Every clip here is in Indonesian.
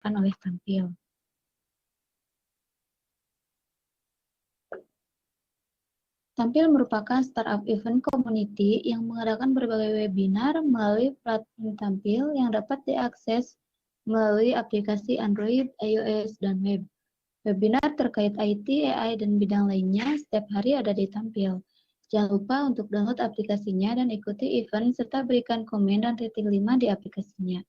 dilakukan oleh Tampil. Tampil merupakan startup event community yang mengadakan berbagai webinar melalui platform Tampil yang dapat diakses melalui aplikasi Android, iOS, dan web. Webinar terkait IT, AI, dan bidang lainnya setiap hari ada di Tampil. Jangan lupa untuk download aplikasinya dan ikuti event serta berikan komen dan rating 5 di aplikasinya.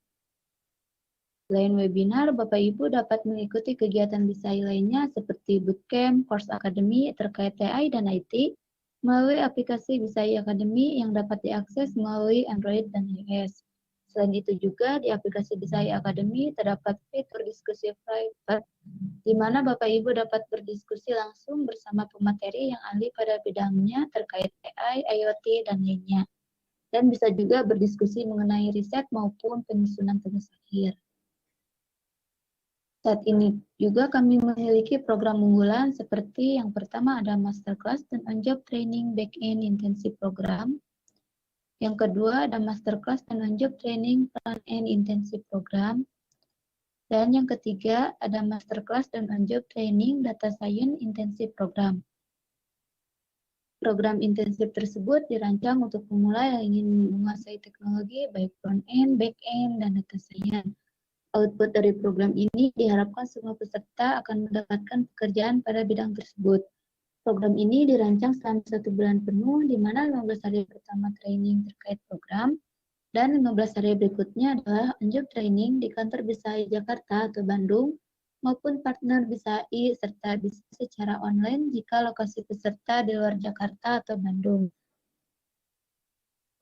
Selain webinar, Bapak Ibu dapat mengikuti kegiatan BISAI lainnya seperti bootcamp, course akademi terkait TI dan IT melalui aplikasi BISAI Academy yang dapat diakses melalui Android dan iOS. Selain itu juga di aplikasi BISAI Academy terdapat fitur diskusi private di mana Bapak Ibu dapat berdiskusi langsung bersama pemateri yang ahli pada bidangnya terkait AI, IoT, dan lainnya. Dan bisa juga berdiskusi mengenai riset maupun penyusunan tugas akhir. Saat ini juga kami memiliki program unggulan seperti yang pertama ada Masterclass dan On-Job Training Back-end Intensive Program. Yang kedua ada Masterclass dan On-Job Training Front-end Intensive Program. Dan yang ketiga ada Masterclass dan On-Job Training Data Science Intensive Program. Program intensif tersebut dirancang untuk pemula yang ingin menguasai teknologi baik front-end, back-end, dan data science. Output dari program ini diharapkan semua peserta akan mendapatkan pekerjaan pada bidang tersebut. Program ini dirancang selama 1 bulan penuh, di mana 15 hari pertama training terkait program, dan 15 hari berikutnya adalah on-job training di kantor BISAI Jakarta atau Bandung, maupun partner BISAI, serta bisa secara online jika lokasi peserta di luar Jakarta atau Bandung.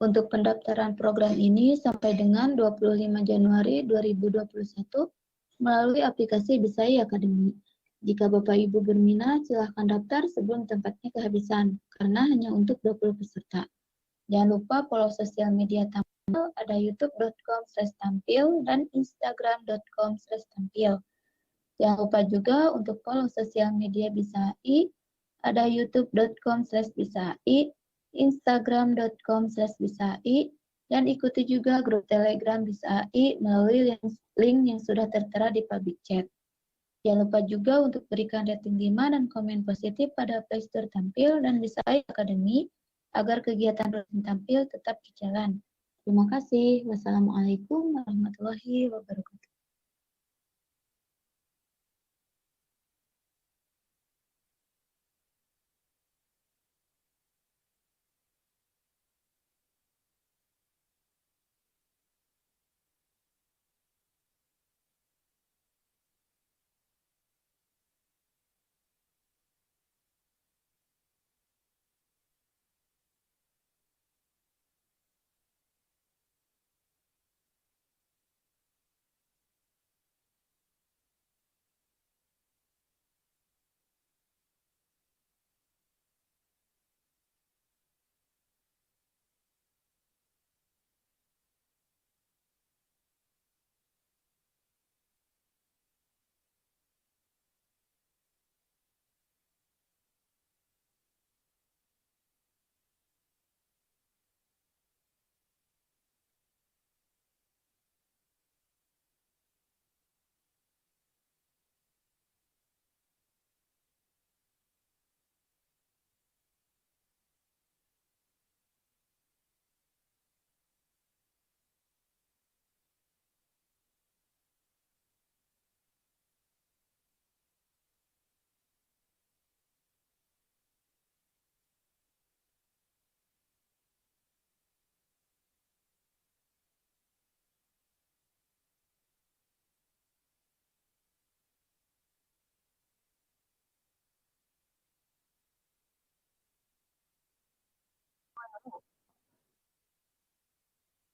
Untuk pendaftaran program ini sampai dengan 25 Januari 2021 melalui aplikasi BISAI Academy. Jika Bapak Ibu berminat, silahkan daftar sebelum tempatnya kehabisan, karena hanya untuk 20 peserta. Jangan lupa follow sosial media Tampil, ada youtube.com/tampil dan instagram.com/tampil. Jangan lupa juga untuk follow sosial media BISAI, ada youtube.com/BISAI, instagram.com/BISAI, dan ikuti juga grup Telegram BISAI melalui link yang sudah tertera di public chat. Jangan lupa juga untuk berikan rating 5 dan komen positif pada Playstore Tampil dan BISAI Academy agar kegiatan rutin Tampil tetap berjalan. Terima kasih. Wassalamualaikum warahmatullahi wabarakatuh.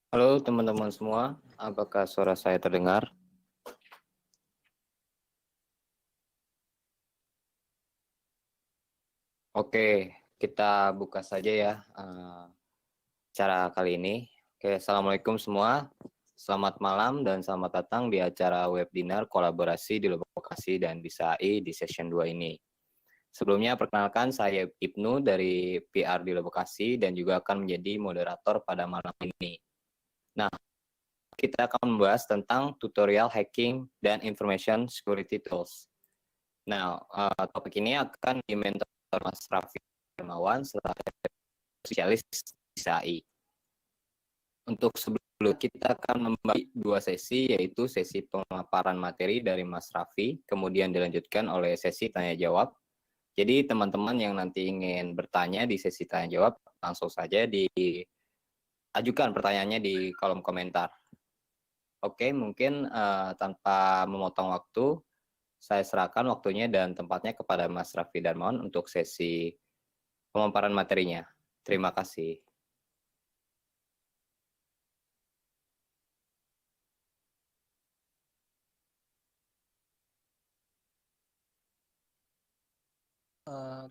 Halo teman-teman semua, apakah suara saya terdengar? Oke, kita buka saja ya acara kali ini. Oke, Assalamualaikum semua, selamat malam dan selamat datang di acara webinar kolaborasi di Lokasi dan BISAI di session 2 ini. Sebelumnya perkenalkan saya Ibnu dari PR di Lokasi dan juga akan menjadi moderator pada malam ini. Nah, kita akan membahas tentang tutorial hacking dan information security tools. Nah, topik ini akan dimentor Mas Raffi Darmawan, spesialis di SAI. Untuk sebelum kita akan membagi dua sesi, yaitu sesi pemaparan materi dari Mas Raffi, kemudian dilanjutkan oleh sesi tanya jawab. Jadi teman-teman yang nanti ingin bertanya di sesi tanya jawab, langsung saja diajukan pertanyaannya di kolom komentar. Oke, mungkin tanpa memotong waktu, saya serahkan waktunya dan tempatnya kepada Mas Raffi Darmawan untuk sesi pemaparan materinya. Terima kasih.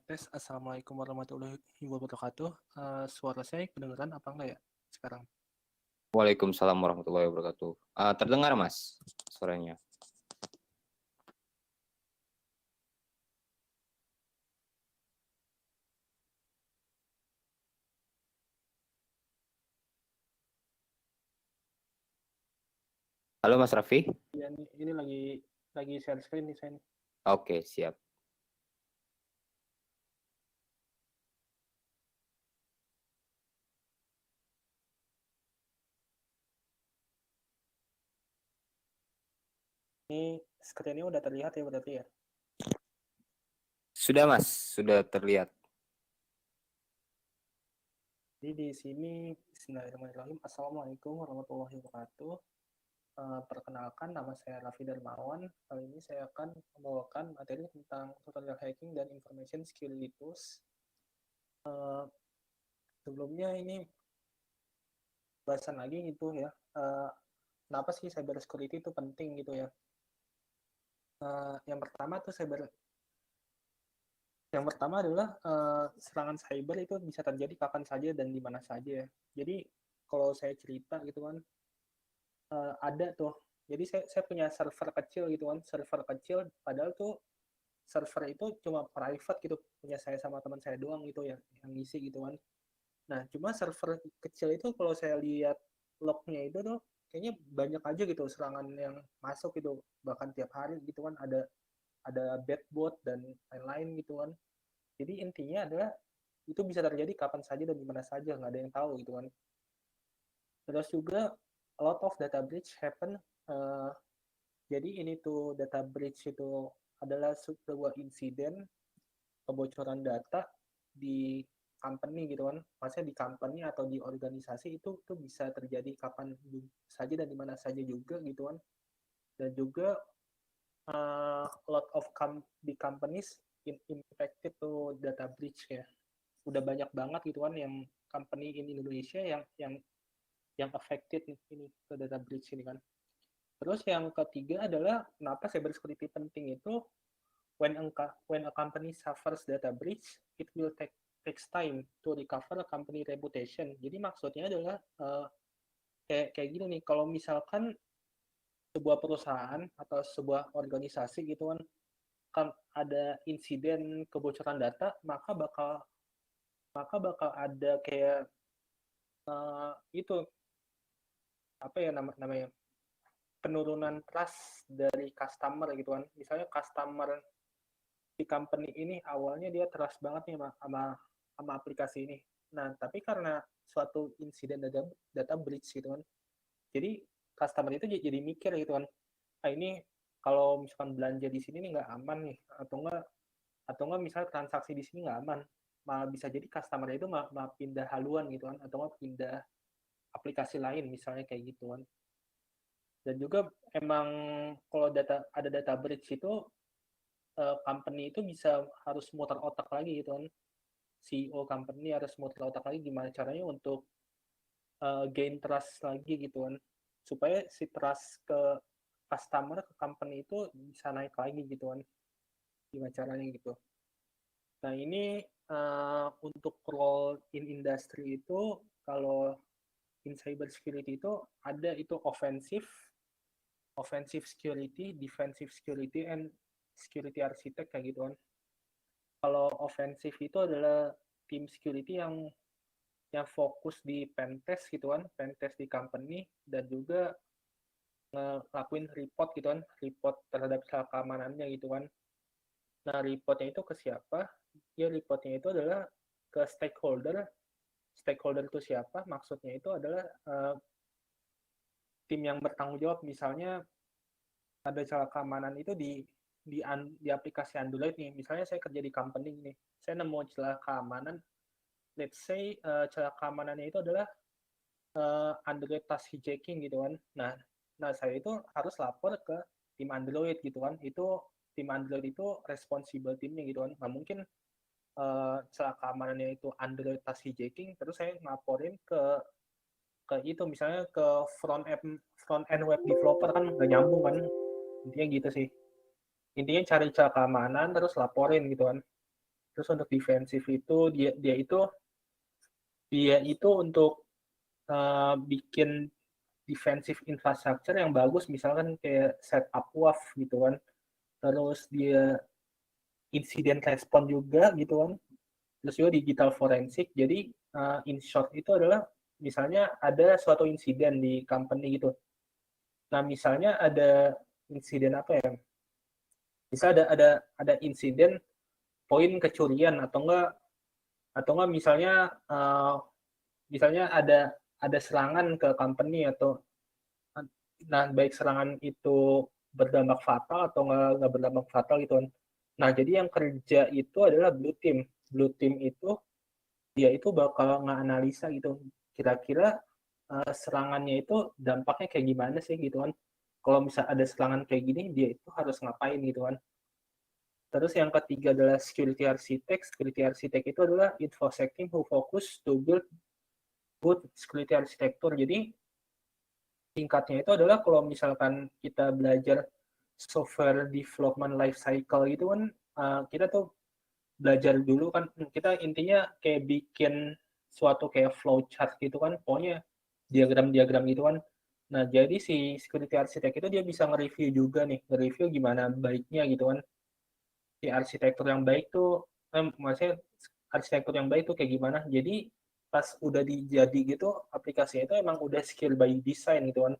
Tes, Assalamualaikum warahmatullahi wabarakatuh. Suara saya kedengeran apa enggak ya sekarang? Waalaikumsalam warahmatullahi wabarakatuh. Terdengar Mas suaranya? Halo Mas Raffi? Ya, ini lagi share screen nih saya. Oke, siap. Ini screen-nya udah terlihat ya berarti ya? Sudah Mas, sudah terlihat. Jadi di sini Bismillahirrahmanirrahim. Assalamualaikum warahmatullahi wabarakatuh. Perkenalkan, nama saya Raffi Darmawan. Kali ini saya akan membawakan materi tentang tutorial hacking dan information security tools. Sebelumnya ini bahasan lagi gitu ya. Kenapa sih cyber security itu penting gitu ya? Yang pertama adalah serangan cyber itu bisa terjadi kapan saja dan di mana saja. Jadi kalau saya cerita gitu kan, ada tuh. Jadi saya punya server kecil gitu kan, server kecil. Padahal tuh server itu cuma private gitu, punya saya sama teman saya doang gitu ya, yang ngisi gitu kan. Nah, cuma server kecil itu kalau saya lihat lognya itu tuh kayaknya banyak aja gitu serangan yang masuk gitu, bahkan tiap hari gitu kan ada bad bot dan lain-lain gitu kan. Jadi intinya adalah itu bisa terjadi kapan saja dan di mana saja, nggak ada yang tahu gitu kan. Terus juga a lot of data breach happen. Jadi ini tuh data breach itu adalah sebuah insiden kebocoran data di company gitu kan. Maksudnya di company atau di organisasi itu tuh bisa terjadi kapan saja dan di mana saja juga gitu kan. Dan juga a lot of di companies impacted to data breach ya. Udah banyak banget gitu kan yang company in Indonesia yang affected ini ke data breach ini kan. Terus yang ketiga adalah kenapa cyber security penting itu when a company suffers data breach, it will takes time to recover a company reputation. Jadi maksudnya adalah kayak gini nih, kalau misalkan sebuah perusahaan atau sebuah organisasi gitu kan ada insiden kebocoran data, maka bakal ada kayak itu apa ya namanya penurunan trust dari customer gitu kan. Misalnya customer di company ini awalnya dia trust banget nih sama aplikasi ini. Nah, tapi karena suatu insiden data breach gitu kan. Jadi customer itu jadi mikir gitu kan. Ah, ini kalau misalkan belanja di sini nih nggak aman nih, atau enggak misalnya transaksi di sini nggak aman, malah bisa jadi customer itu malah pindah haluan gitu kan, atau nggak pindah aplikasi lain misalnya kayak gitu kan. Dan juga emang kalau ada data breach itu company itu harus muter otak lagi gitu kan. CEO company harus muter otak lagi gimana caranya untuk gain trust lagi gitu kan. Supaya si trust ke customer, ke company itu bisa naik lagi gitu kan. Gimana caranya gitu. Nah ini untuk role in industry itu kalau in cyber security itu ada itu offensive security, defensive security, and security architect kayak gitu kan. Kalau offensive itu adalah tim security yang fokus di pentest gitu kan, pentest di company dan juga ngelakuin report gitu kan, report terhadap keamanannya gitu kan. Nah, reportnya itu ke siapa? Ya, reportnya itu adalah ke stakeholder. Stakeholder itu siapa? Maksudnya itu adalah tim yang bertanggung jawab. Misalnya ada celah keamanan itu di aplikasi Android nih. Misalnya saya kerja di company nih, saya nemu celah keamanan. Let's say celah keamanannya itu adalah Android task hijacking gitu kan. Nah saya itu harus lapor ke tim Android gitu kan. Itu tim Android itu responsible timnya gitu kan. Nggak mungkin celah keamanannya itu Android task hijacking, terus saya ngaporin ke itu misalnya ke front end web developer, kan nggak nyambung kan. Intinya gitu sih. Intinya cari celah keamanan terus laporin gitu kan. Terus untuk defensif itu dia itu untuk bikin defensive infrastructure yang bagus, misalkan kayak setup WAF gitu kan. Terus dia incident response juga gitu kan. Terus juga digital forensik. Jadi in short itu adalah misalnya ada suatu insiden di company gitu. Nah, misalnya ada insiden apa ya? Bisa ada insiden poin kecurian atau enggak misalnya ada serangan ke company atau nah baik serangan itu berdampak fatal atau nggak berdampak fatal gitu kan. Nah, jadi yang kerja itu adalah blue team. Blue team itu dia itu bakal nganalisa gitu. Kira-kira serangannya itu dampaknya kayak gimana sih gitu kan. Kalau misal ada serangan kayak gini, dia itu harus ngapain gitu kan. Terus yang ketiga adalah security architect. Security architect itu adalah infosec team who focus to build good security architecture. Jadi singkatnya itu adalah kalau misalkan kita belajar software development life cycle gitu kan, kita tuh belajar dulu kan, kita intinya kayak bikin suatu kayak flow chart gitu kan, pokoknya diagram-diagram gitu kan. Nah, jadi si security architect itu dia bisa nge-review juga nih, nge-review gimana baiknya gitu kan. Si arsitektur yang baik tuh, maksudnya arsitektur yang baik tuh kayak gimana. Jadi pas udah dijadi gitu, aplikasinya itu emang udah skill by design gitu kan.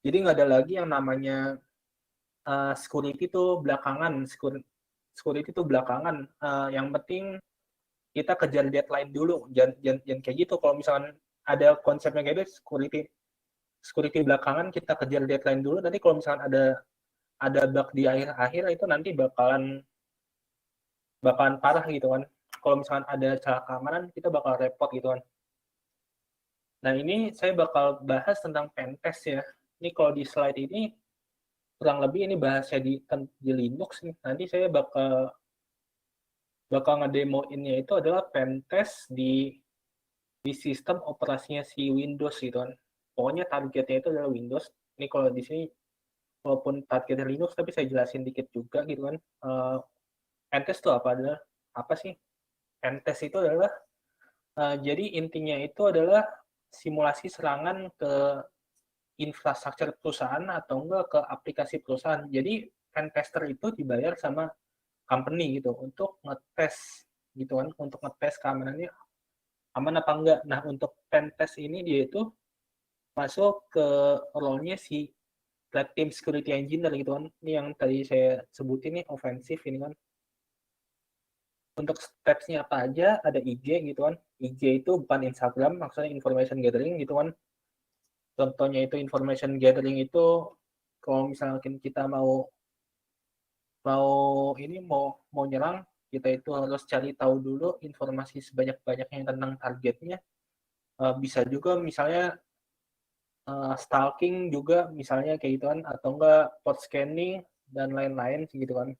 Jadi nggak ada lagi yang namanya security itu belakangan. Security itu belakangan. Yang penting kita kejar deadline dulu. Jangan kayak gitu. Kalau misalkan ada konsepnya kayak gitu, security belakangan, kita kejar deadline dulu. Nanti kalau misalkan ada bug di akhir-akhir, itu nanti bakalan parah gitu kan. Kalau misalkan ada celah keamanan, kita bakal repot gitu kan. Nah, ini saya bakal bahas tentang pentest ya. Ini kalau di slide ini kurang lebih ini bahasnya di Linux nih. Nanti saya bakal ngedemoinnya itu adalah pentest di sistem operasinya si Windows gitu kan. Pokoknya targetnya itu adalah Windows. Ini kalau di sini walaupun targetnya Linux, tapi saya jelasin dikit juga gitu kan. Pentest itu apa sih? Pentest itu adalah jadi intinya itu adalah simulasi serangan ke infrastruktur perusahaan atau enggak ke aplikasi perusahaan. Jadi pentester itu dibayar sama company gitu untuk ngetes gitu kan, untuk ngetes keamanannya aman apa enggak. Nah, untuk pentest ini dia itu masuk ke role-nya si Red Team Security Engineer gitu kan. Ini yang tadi saya sebutin nih, ofensif ini kan. Untuk steps-nya apa aja, ada IG gitu kan. IG itu bukan Instagram, maksudnya information gathering gitu kan. Contohnya itu information gathering itu kalau misalkan kita mau mau nyerang, kita itu harus cari tahu dulu informasi sebanyak-banyaknya tentang targetnya. Bisa juga misalnya stalking juga misalnya kayak gitu kan, atau enggak port scanning dan lain-lain gitu kan.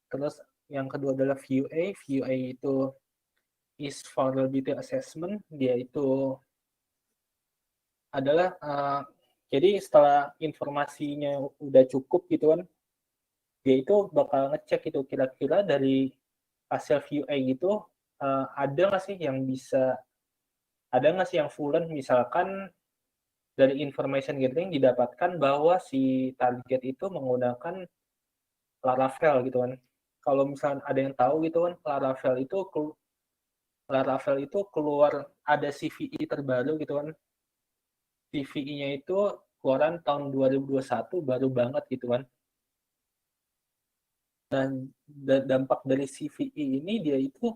Terus yang kedua adalah VUA. VUA itu is vulnerability assessment. Dia itu adalah jadi setelah informasinya udah cukup gitu kan, dia itu bakal ngecek itu kira-kira dari hasil VUA gitu ada nggak sih yang fluent, misalkan dari information gathering didapatkan bahwa si target itu menggunakan Laravel gitu kan. Kalau misalkan ada yang tahu gitu kan, Laravel itu keluar ada CVE terbaru gitu kan. CVE-nya itu keluaran tahun 2021 baru banget gitu kan. Dan dampak dari CVE ini dia itu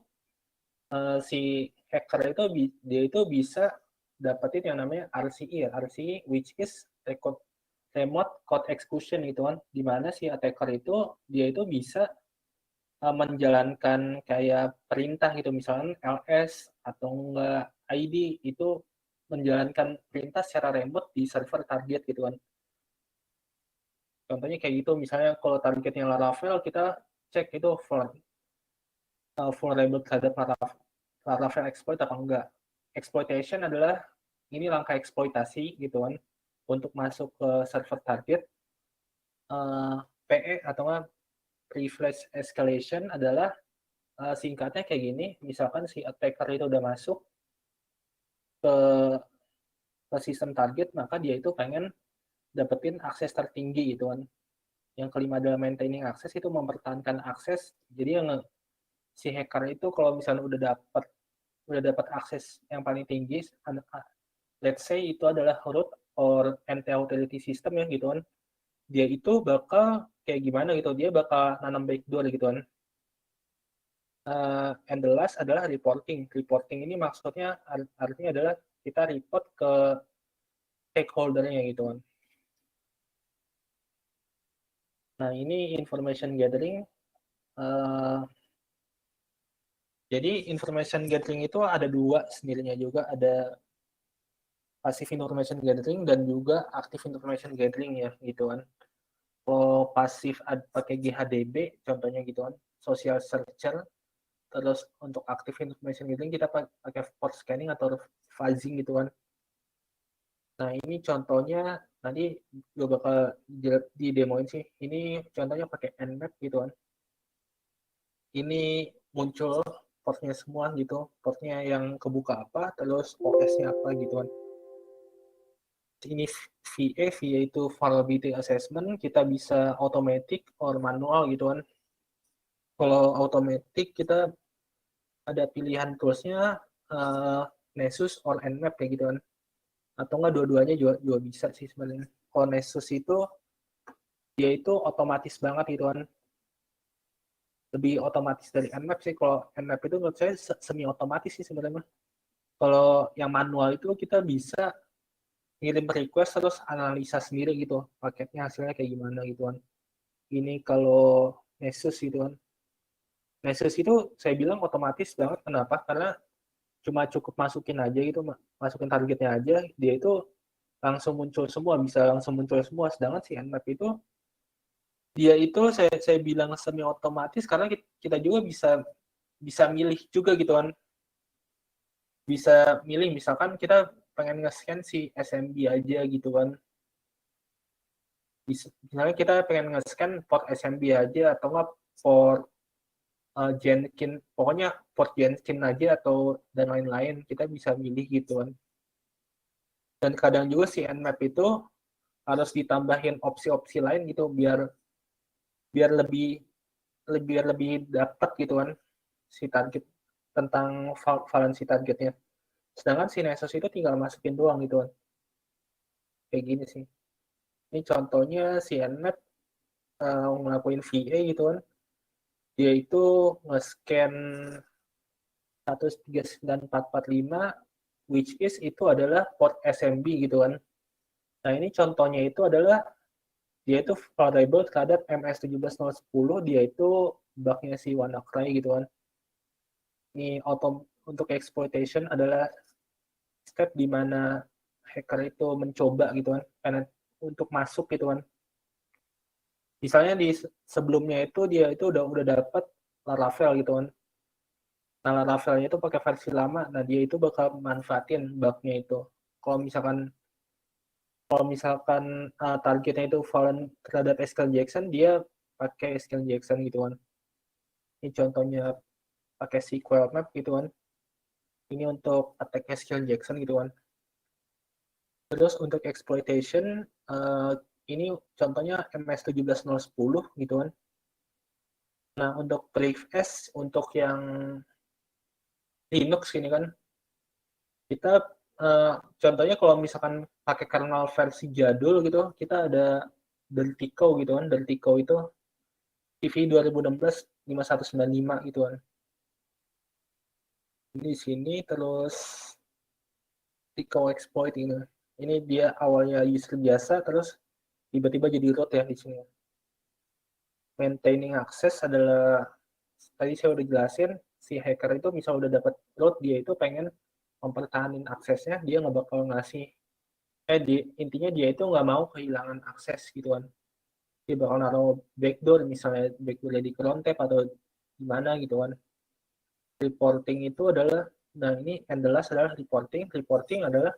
si hacker itu dia itu bisa dapetin yang namanya RCE ya. RCE which is remote code execution gitu kan, di mana si attacker itu dia itu bisa menjalankan kayak perintah gitu, misalnya ls atau enggak ID itu menjalankan perintah secara remote di server target gitu kan. Contohnya kayak gitu, misalnya kalau targetnya Laravel, kita cek itu vulnerable terhadap Laravel exploit apa enggak. Exploitation adalah ini langkah eksploitasi gitu kan untuk masuk ke server target. PE atau enggak privilege escalation adalah singkatnya kayak gini, misalkan si attacker itu udah masuk ke sistem target, maka dia itu pengen dapetin akses tertinggi gitu kan. Yang kelima adalah maintaining akses, itu mempertahankan akses. Jadi yang si hacker itu kalau misalnya udah dapat akses yang paling tinggi, let's say itu adalah root or anti-authority system ya gitu kan, dia itu bakal kayak gimana gitu, dia bakal nanam backdoor gitu kan. And the last adalah reporting. Reporting ini maksudnya artinya adalah kita report ke stakeholder-nya gitu kan. Nah, ini information gathering. Jadi information gathering itu ada dua sendirinya juga, ada passive information gathering dan juga active information gathering ya gitu kan. Kalau pasif pakai GHDB contohnya gitu kan, social searcher. Terus untuk active information gathering kita pakai port scanning atau fuzzing gitu kan. Nah, ini contohnya nanti gue bakal di demoin sih. Ini contohnya pakai Nmap gitu kan. Ini muncul portnya semua gitu. Portnya yang kebuka apa, terus OS-nya apa gitu kan. Ini VA itu vulnerability assessment. Kita bisa automatic or manual gitu kan. Kalau automatic kita ada pilihan toolsnya Nessus or Nmap kayak gitu kan. Atau enggak dua-duanya juga bisa sih sebenarnya. Kalau Nessus itu dia itu otomatis banget gitu kan, lebih otomatis dari Nmap sih. Kalau Nmap itu menurut saya semi otomatis sih sebenarnya. Kalau yang manual itu kita bisa ngirim request terus analisa sendiri gitu, paketnya hasilnya kayak gimana gitu kan. Ini kalau Nessus gitu kan, Nessus itu saya bilang otomatis banget. Kenapa? Karena cuma cukup masukin aja gitu, masukin targetnya aja, dia itu langsung muncul semua, bisa langsung muncul semua. Sedangkan si Nmap itu dia itu saya bilang semi otomatis karena kita juga bisa milih juga gitu kan, bisa milih misalkan kita pengen nge-scan si SMB aja gitu kan, misalnya kita pengen nge-scan port SMB aja atau nggak port Jenkins, pokoknya port Jenkins aja atau dan lain-lain, kita bisa milih gitu kan. Dan kadang juga si Nmap itu harus ditambahin opsi-opsi lain gitu biar lebih dapat gitu kan si target, tentang valensi targetnya. Sedangkan si Nessus itu tinggal masukin doang gitu kan. Kayak gini sih. Ini contohnya si Nmap ngelakuin VA gitu kan. Dia itu nge-scan 139.445 which is itu adalah port SMB gitu kan. Nah, ini contohnya itu adalah dia itu vulnerable terhadap MS17010, dia itu bugnya si WannaCry gitu kan. Ini untuk exploitation adalah step di mana hacker itu mencoba gitu kan, karena untuk masuk gitu kan. Misalnya di sebelumnya itu dia itu udah dapat Laravel gitu kan. Nah, Laravelnya itu pakai versi lama, nah dia itu bakal manfaatin bugnya itu. Kalau misalkan targetnya itu fallen terhadap SQL Jackson, dia pakai SQL Jackson gitu kan. Ini contohnya pakai SQL Map gitu kan. Ini untuk attack SQL Jackson gitu kan. Terus untuk exploitation, ini contohnya MS17010 gitu kan. Nah, untuk PrivS, untuk yang Linux ini kan, kita contohnya kalau misalkan pakai kernel versi jadul gitu, kita ada Dirtico gitu kan. Dirtico itu TV 2016 5195 gitu kan. Ini di sini terus Tico exploit gitu. Ini dia awalnya user biasa terus tiba-tiba jadi root ya di sini. Maintaining access adalah tadi saya udah jelasin, si hacker itu misal udah dapat root, dia itu pengen mempertahankan aksesnya, dia nggak bakal ngasih intinya dia itu nggak mau kehilangan akses gitu kan. Dia bakal naruh backdoor, misalnya backdoor di cron tab atau gimana gitu kan. Reporting itu adalah, nah ini Endelas adalah reporting adalah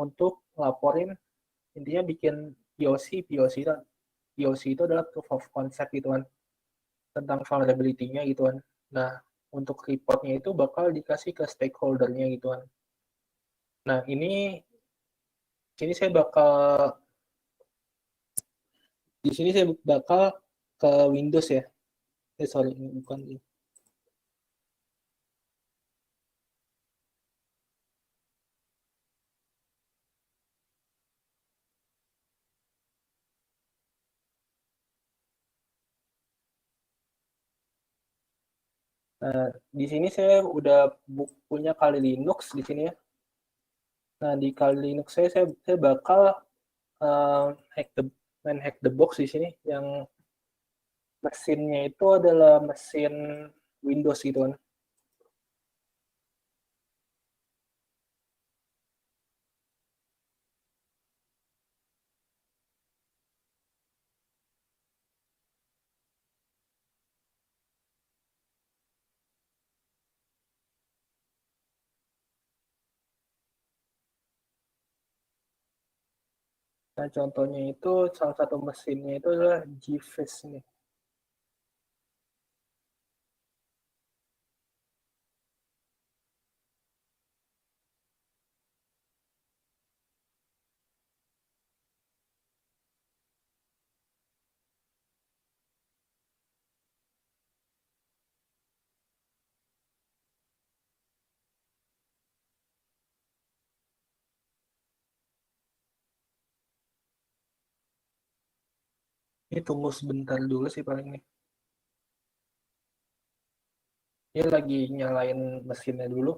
untuk laporin, intinya bikin POC itu adalah proof of concept gitu kan, tentang vulnerability-nya gitu kan. Nah, untuk reportnya itu bakal dikasih ke stakeholder-nya gitu kan. Nah, sini saya bakal di sini saya bakal ke Windows ya. Sorry, bukan. Nah, di sini saya udah punya Kali Linux di sini ya. Nah, di Kali Linux saya bakal hack the box di sini, yang mesinnya itu adalah mesin Windows gitu kan. Nah, contohnya itu salah satu mesinnya itu adalah GFace nih. Ini tunggu sebentar dulu sih paling nih. Ini lagi nyalain mesinnya dulu.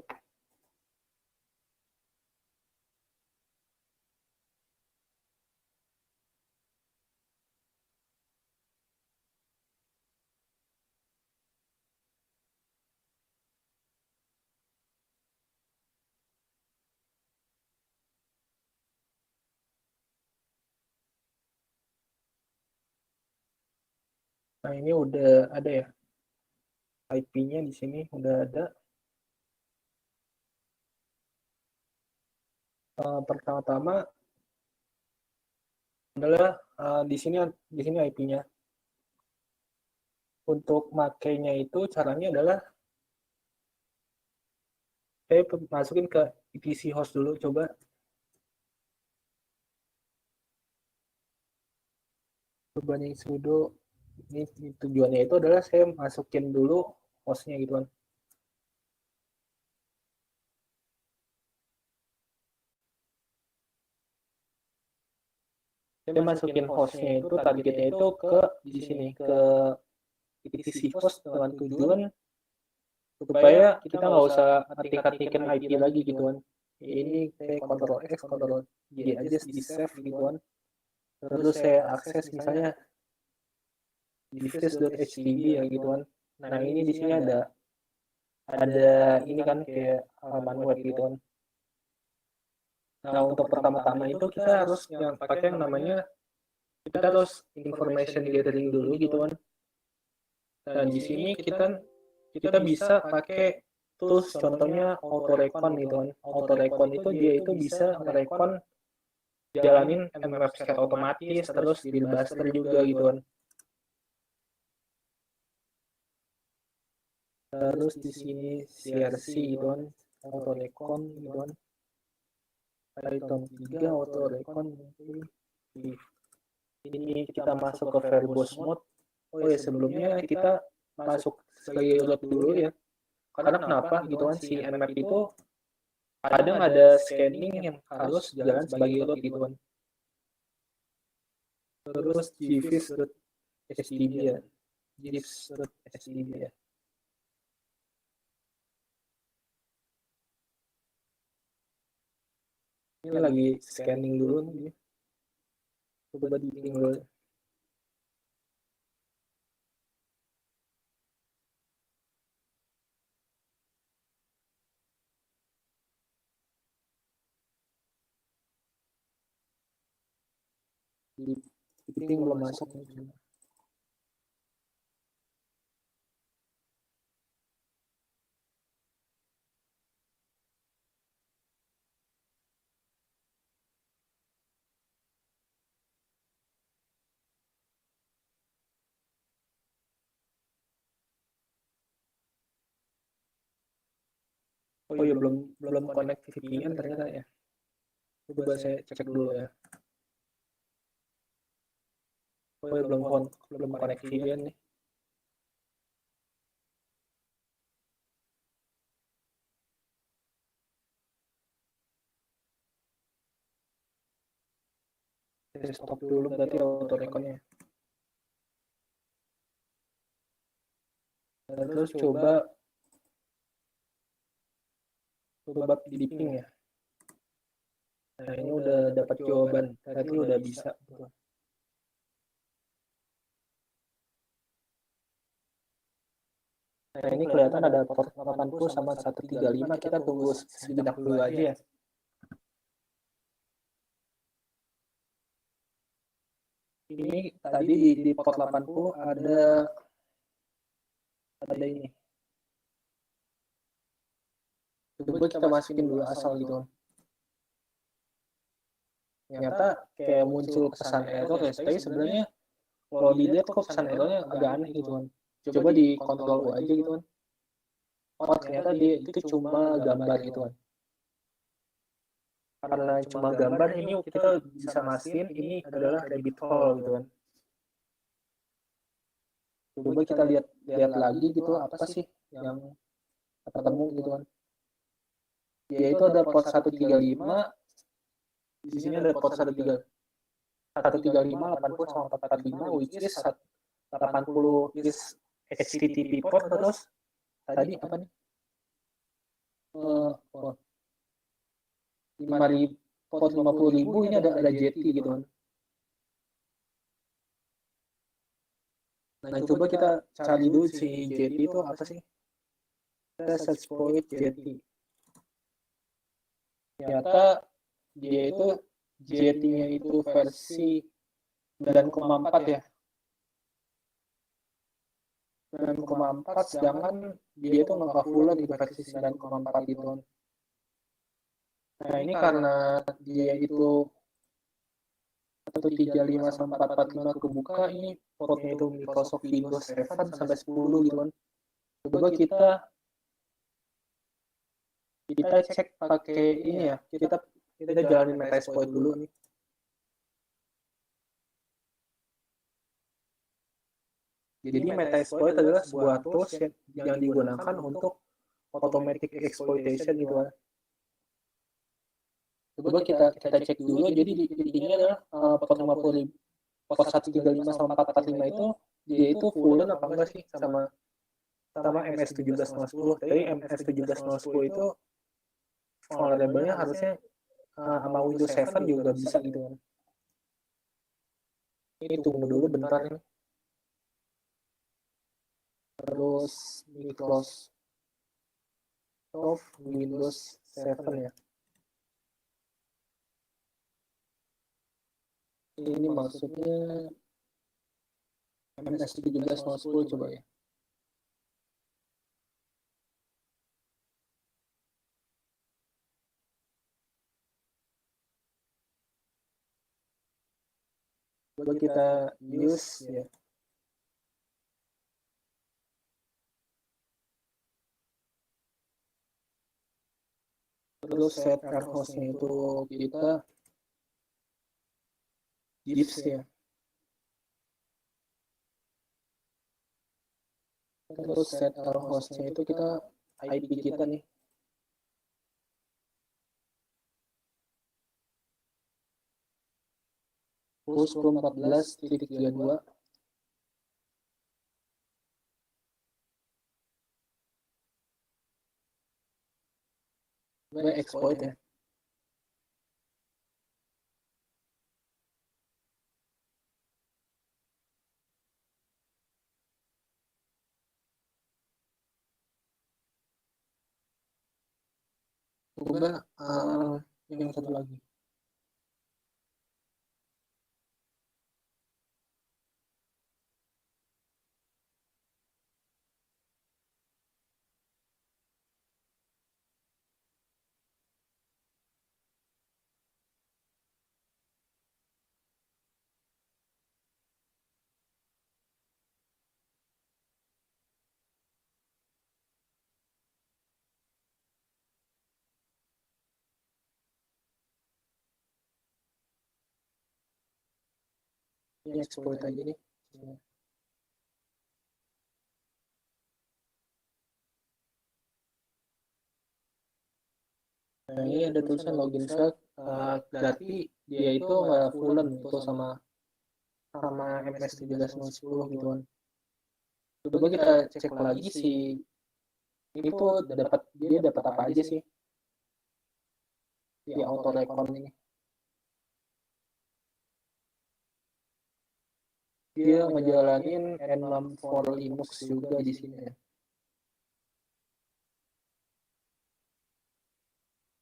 Nah, ini udah ada ya. IP-nya di sini udah ada. Pertama-tama adalah di sini IP-nya. Untuk makainya itu caranya adalah saya masukin ke etc host dulu, coba. Coba nih sudo, ini tujuannya itu adalah saya masukin dulu hostnya gitu kan. Saya masukin hostnya itu, targetnya itu ke di sini, ke etc host dengan tujuan supaya kita nggak usah ngetik-ngetikin IP lagi gitu kan. Ini saya Ctrl X, Ctrl G aja di save gitu kan. Terus saya akses misalnya devices.htb ya gitu kan. Nah, ini di sini ada ini kan kayak halaman web gitu kan. Nah, untuk pertama-tama itu kita harus yang pakai yang namanya, kita harus information gathering dulu gitu kan. Dan di sini kita bisa pakai tools, contohnya AutoRecon gitu kan. AutoRecon itu dia itu bisa merecon, jalanin mmap scan otomatis, terus di buster juga gitu kan. Terus di sini CRC gitu kan, AutoRecon gitu kan. Python 3 AutoRecon. Ini kita masuk ke verbose mode. Oh ya, sebelumnya kita masuk sebagai root dulu ya. Karena kenapa gitu kan, si mmap itu kadang ada scanning yang harus jalan sebagai root gitu kan. Terus gifs.hdb ya, gifs.hdb ya. Ini lagi scanning dulu nih. Coba di ping dulu. Di ping belum masuk nih. Oh iya, belum connect VPN ternyata ya. Coba saya cek dulu ya. Oh iya, belum connect VPN nih. Saya stop dulu berarti auto reconnya. Terus coba di ping ya. Nah, ini udah dapat jawaban. Berarti udah bisa. Nah, ini kelihatan ada port 80 sama 135. Kita tunggu sejenak dulu aja ya. Ini tadi di port 80 ada ini. Coba kita masukin dulu asal gitu. Ternyata kayak muncul kesan error ya. Tapi sebenarnya kalau dilihat kok kesan errornya agak aneh gitu kan. Coba di kontrol U aja gitu kan. Oh, ternyata dia itu cuma gambar gitu kan. Karena cuma gambar ini kita bisa mastiin ini adalah rabbit hole gitu kan. Coba kita lihat lagi gitu apa sih yang ketemu gitu kan. Yaitu ada port 135, di sini ada port 135, 80 sama 445, which is 80 is HTTP port. Terus tadi apa nih? 50.000 ini ada JT gitu kan. Nah, coba kita cari dulu si JT itu apa sih? Kita search point JT. Ternyata dia itu JT-nya itu versi 9,4 ya. 9,4, sedangkan dia itu nggak full gitu versi 9,4 gitu. Nah, ini karena dia itu 135 sampai 445 kebuka, ini portnya itu Microsoft Windows 7 sampai 10 gitu kan. Coba kita cek pakai ini ya. Kita jalanin Metasploit dulu nih. Jadi Metasploit adalah sebuah tools yang digunakan untuk automatic exploitation gitu kan. Coba kita cek dulu. Jadi di ini adalah port 50.000, port 135 sama 445 itu dia itu fullan apa enggak sih sama MS17010. Tapi MS17010 itu vulnerable-nya harusnya sama Windows 7 juga bisa gitu kan. Ini tunggu dulu bentar nih. Terus Microsoft Windows 7 ya. Ini maksudnya MS17010 coba ya. Coba kita use ya. Terus set hostnya itu kita gifs ya. Terus set hostnya itu kita IP kita nih. suku 1014.32 gue exploit ya. Coba yang satu lagi. Ini exploit aja nih. Nah, ini ada tulisan login start, berarti dia itu nggak fullen itu sama MS 1710 gitu kan. Coba kita cek lagi si itu dia dapat apa aja sih di auto recon ini. Dia ngejalanin N6 for Linux juga di sini ya.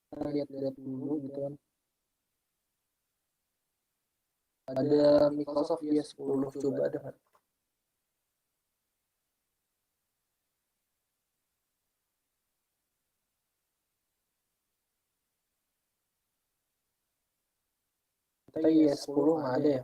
Kita lihat-lihat dulu gitu kan. Ada Microsoft Y10, coba ada nggak? Kita Y10 nggak ada ya.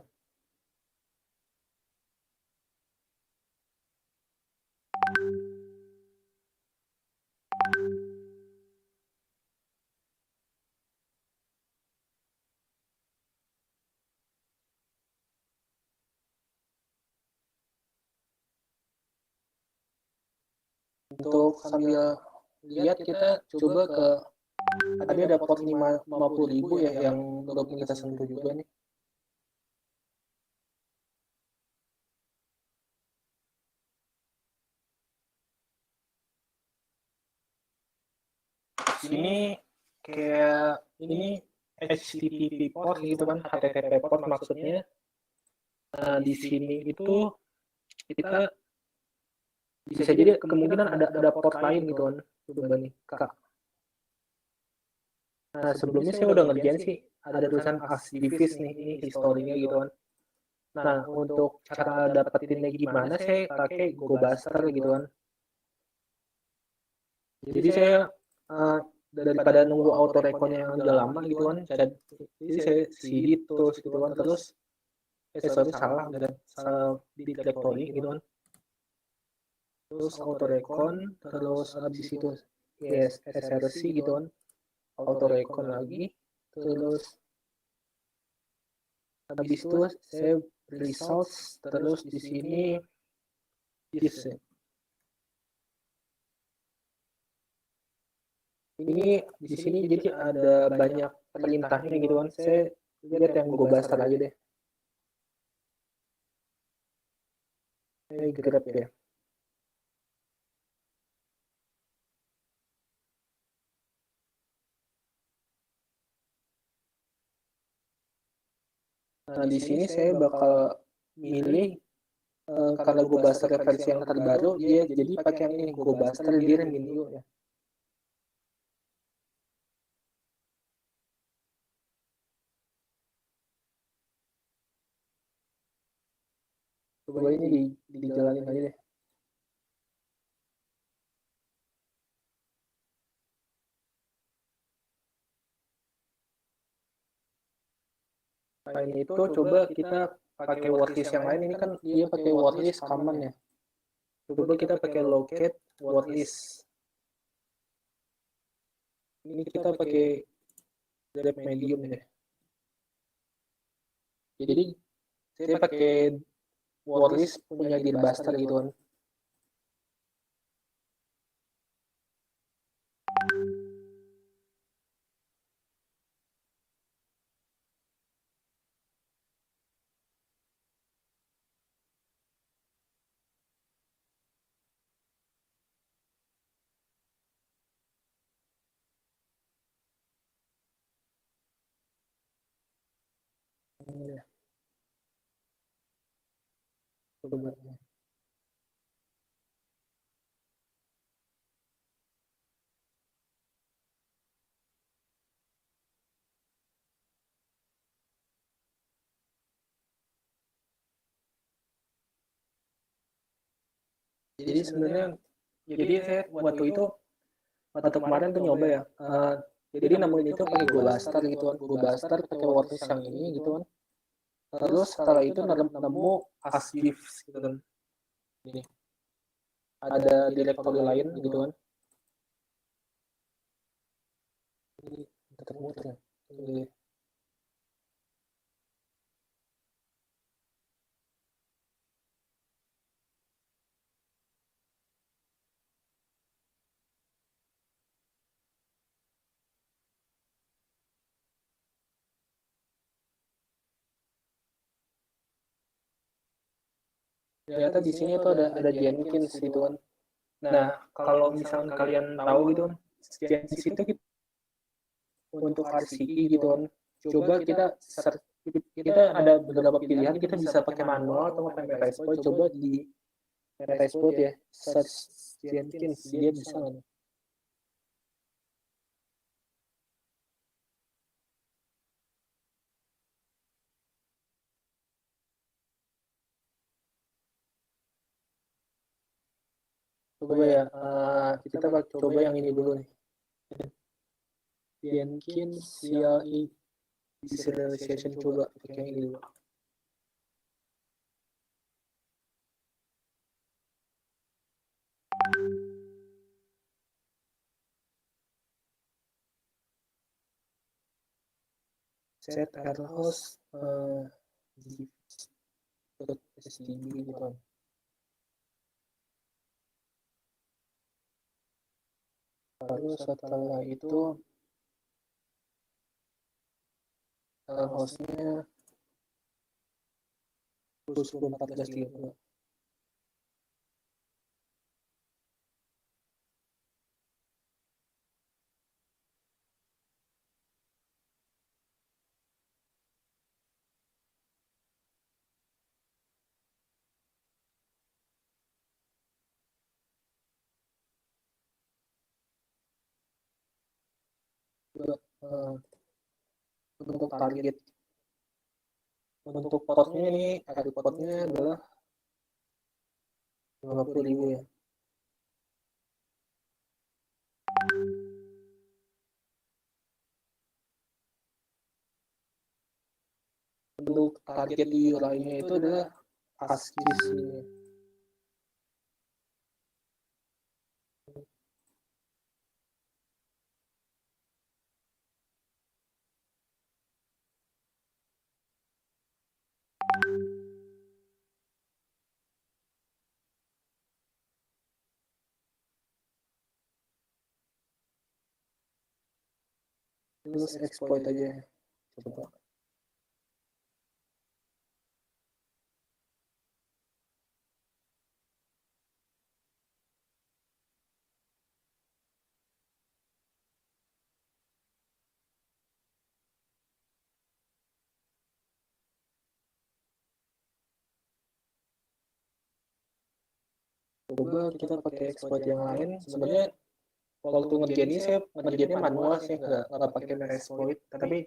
Untuk sambil lihat kita coba ke tadi ada port 50.000 ya yang belum kita sentuh juga nih. Ini kayak ini HTTP port gitu kan, HTTP port maksudnya. Nah, di sini itu kita bisa jadi kemungkinan ada port lain gitu kan. Coba nih, Kak. Nah, sebelumnya saya udah ngerjain sih ada tulisan AskDevice nih, ini historinya gitu kan. Nah, untuk cara dapetinnya gimana, saya pakai GoBuster gitu kan. Jadi saya daripada nunggu auto recon yang udah lama gitu kan, jadi saya CD terus gitu kan, terus sorry salah di directory gitu kan, terus auto recon, terus habis itu yes src gitu kan, auto recon lagi, terus habis itu saya results, terus di sini yes ya. Ini di sini jadi ada banyak perintahnya gitu kan, saya lihat yang gue bahas aja deh. Saya grab ya. Nah, di sini saya bakal milih karena gue bahas versi yang terbaru, dia jadi pakai yang ini, gue bahas dir menu ya. Coba ini dijalanin aja deh. Selain itu coba kita pakai wordlist yang lain, ini kan dia pakai wordlist common ya. Coba kita pakai locate wordlist. Ini kita pakai grep medium deh. Jadi saya pakai wordlist punya Dirbuster gitu kan. Ya, coba. Jadi sebenarnya, jadi saya waktu kemarin tuh nyoba ya. Jadi namanya itu pakai GoBuster gitu kan. GoBuster pakai WordPress yang ini gitu kan. Terus setelah itu nemu Asgifs gitu kan. Ini ada direktori lain gitu kan. Ini muter-muter ya. Ini. Ternyata di sini tuh ada Jenkins gitu kan. Nah, kalau misalkan kalian tahu gitu kan, Jenkins itu untuk RCI gitu kan. Coba kita ada beberapa pilihan, kita bisa pakai manual atau pakai Metasploit. Coba di Metasploit ya, search Jenkins, dia bisa kan. Coba ya, kita coba yang ini dulu nih. Jenkins CLI Serialization, coba pakai yang ini dulu. Set error host std gitu kan. Lalu setelah itu hostnya 14.30. Untuk target, untuk potnya ini, target potnya adalah 50.000 ya. Untuk target di URI-nya itu adalah ASCII ini. Terus exploit aja, coba. Coba kita pakai exploit yang lain. Sebenarnya waktu ngerjain ini saya ngerjainnya manual sih, nggak pakai Metasploit. Tapi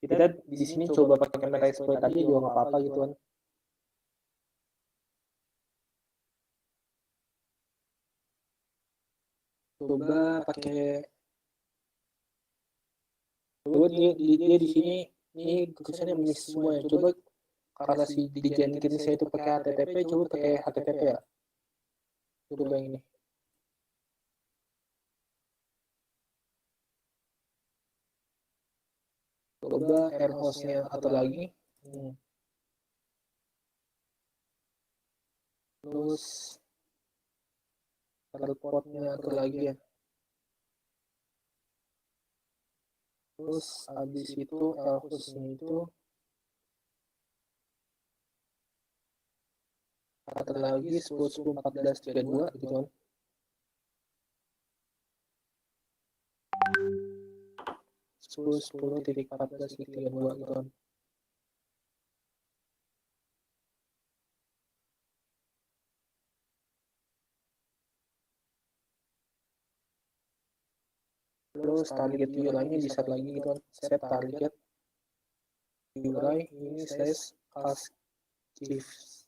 kita di sini coba pakai Metasploit aja juga nggak apa-apa gitu kan. Coba pakai, coba dia di sini ini tulisannya miss semua ya. Coba karena si di Jenkins saya itu pakai HTTP, coba pakai HTTP ya. Coba yang ini. Coba air hostnya atau lagi. Terus portnya atur lagi ya. Terus habis itu air hostnya itu atur lagi 10.14.32 gitu kan. 10.14.32 gitu kan. Terus target URI-nya di set lagi gitu kan, set target URI ini slash archives.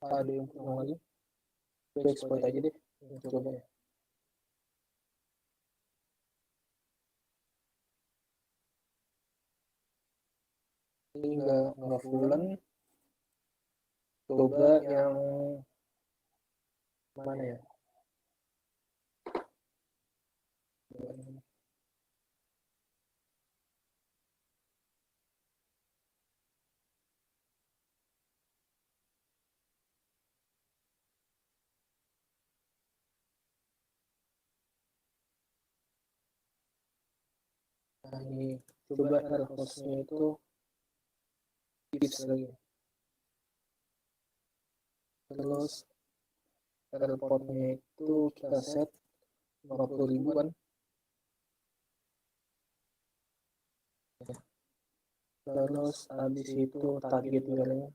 Ada yang kurang lagi, gue exploit aja deh, coba ya. Ini nggak fullen, coba yang mana ya. Nah ini coba hostnya itu tips lagi, terus portnya itu kita set 50.000 kan, terus habis itu target URL-nya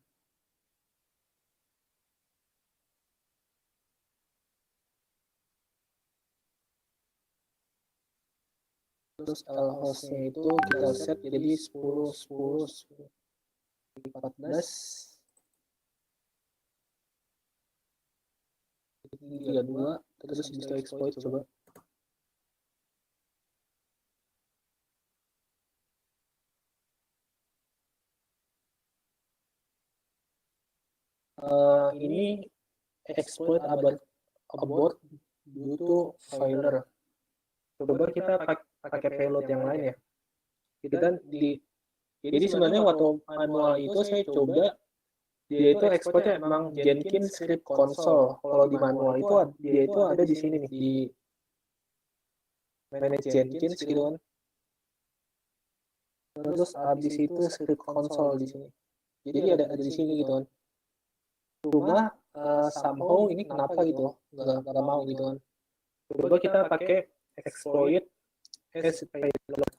terus hostnya itu kita set jadi 10 10 14 32, terus bisa exploit coba. Ini exploit abort due to failure. Coba kita pakai payload yang lain ya. Kita jadi sebenarnya waktu manual itu saya coba, dia itu exploitnya emang Jenkins script console. Kalau di manual itu dia itu ada di sini nih, di manage Jenkins gitu kan. Terus abis itu script console di sini. Jadi ada di sini gitu kan. Cuma somehow ini kenapa gitu, nggak mau gitu kan. Coba kita pakai exploit as payload.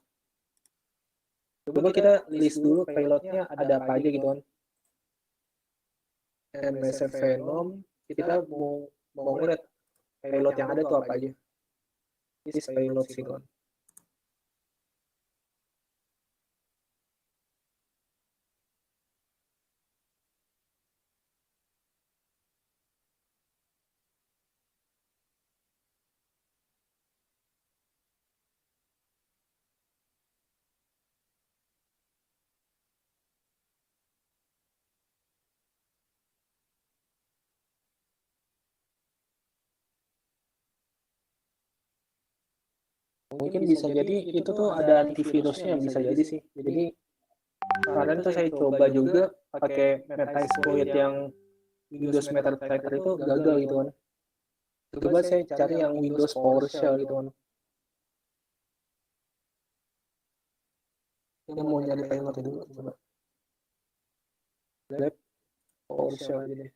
Coba kita list dulu payloadnya ada apa aja gitu kan. MSF Venom, kita mau ngeliat payload yang ada tuh apa aja. List payload gitu kan. Mungkin bisa jadi itu tuh ada antivirusnya, bisa jadi sih. Jadi kemarin tuh saya coba juga pakai Metasploit yang Windows Metadetector itu gagal gitu kan. Coba saya cari yang Windows PowerShell gitu kan. Ini mau nyari payload dulu, coba. Lab PowerShell aja deh.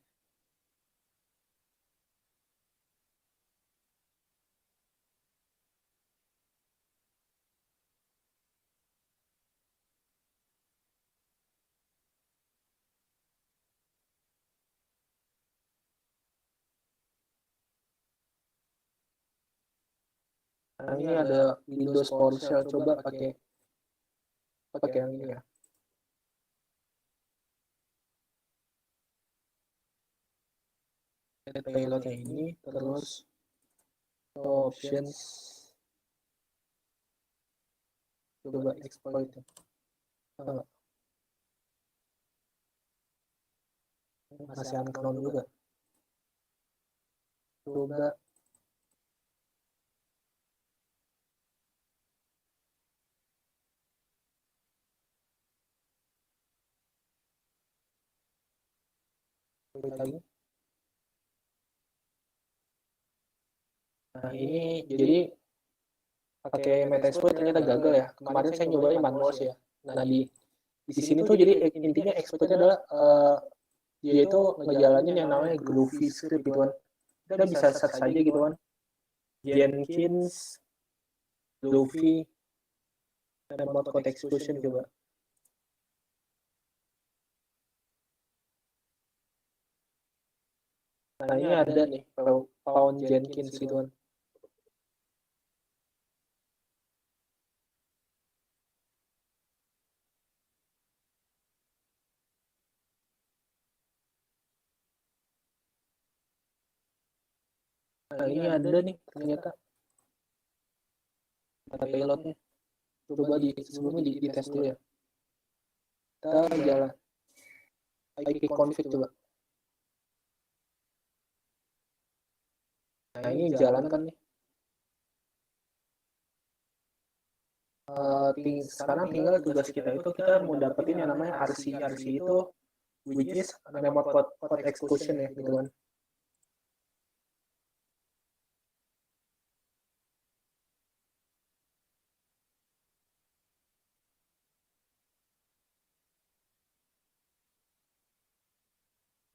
Nah, ini ada Windows PowerShell, coba pakai yang ini ya. Payload yang ini, terus options, coba exploit. Masih unknown juga. Coba lagi. Nah ini jadi pakai Metasploit ternyata gagal ya. Kemarin saya nyobain manual sih ya. Nah di sini tuh jadi intinya exploitnya adalah dia itu ngejalanin yang namanya Groovy script gitu kan. Kita bisa search saja gitu kan. Jenkins, Groovy, remote code execution coba. Nah ini ada nih, found Jenkins gitu kan. Nah, ini ada nih ternyata data payloadnya. Coba sebelumnya di tes dulu ya. Kita jalan ipconfig coba. Nah, ini jalan kan nih. Sekarang tinggal tugas kita itu kita mau dapetin yang namanya RC. RC itu which is remote code execution ya gitu kan.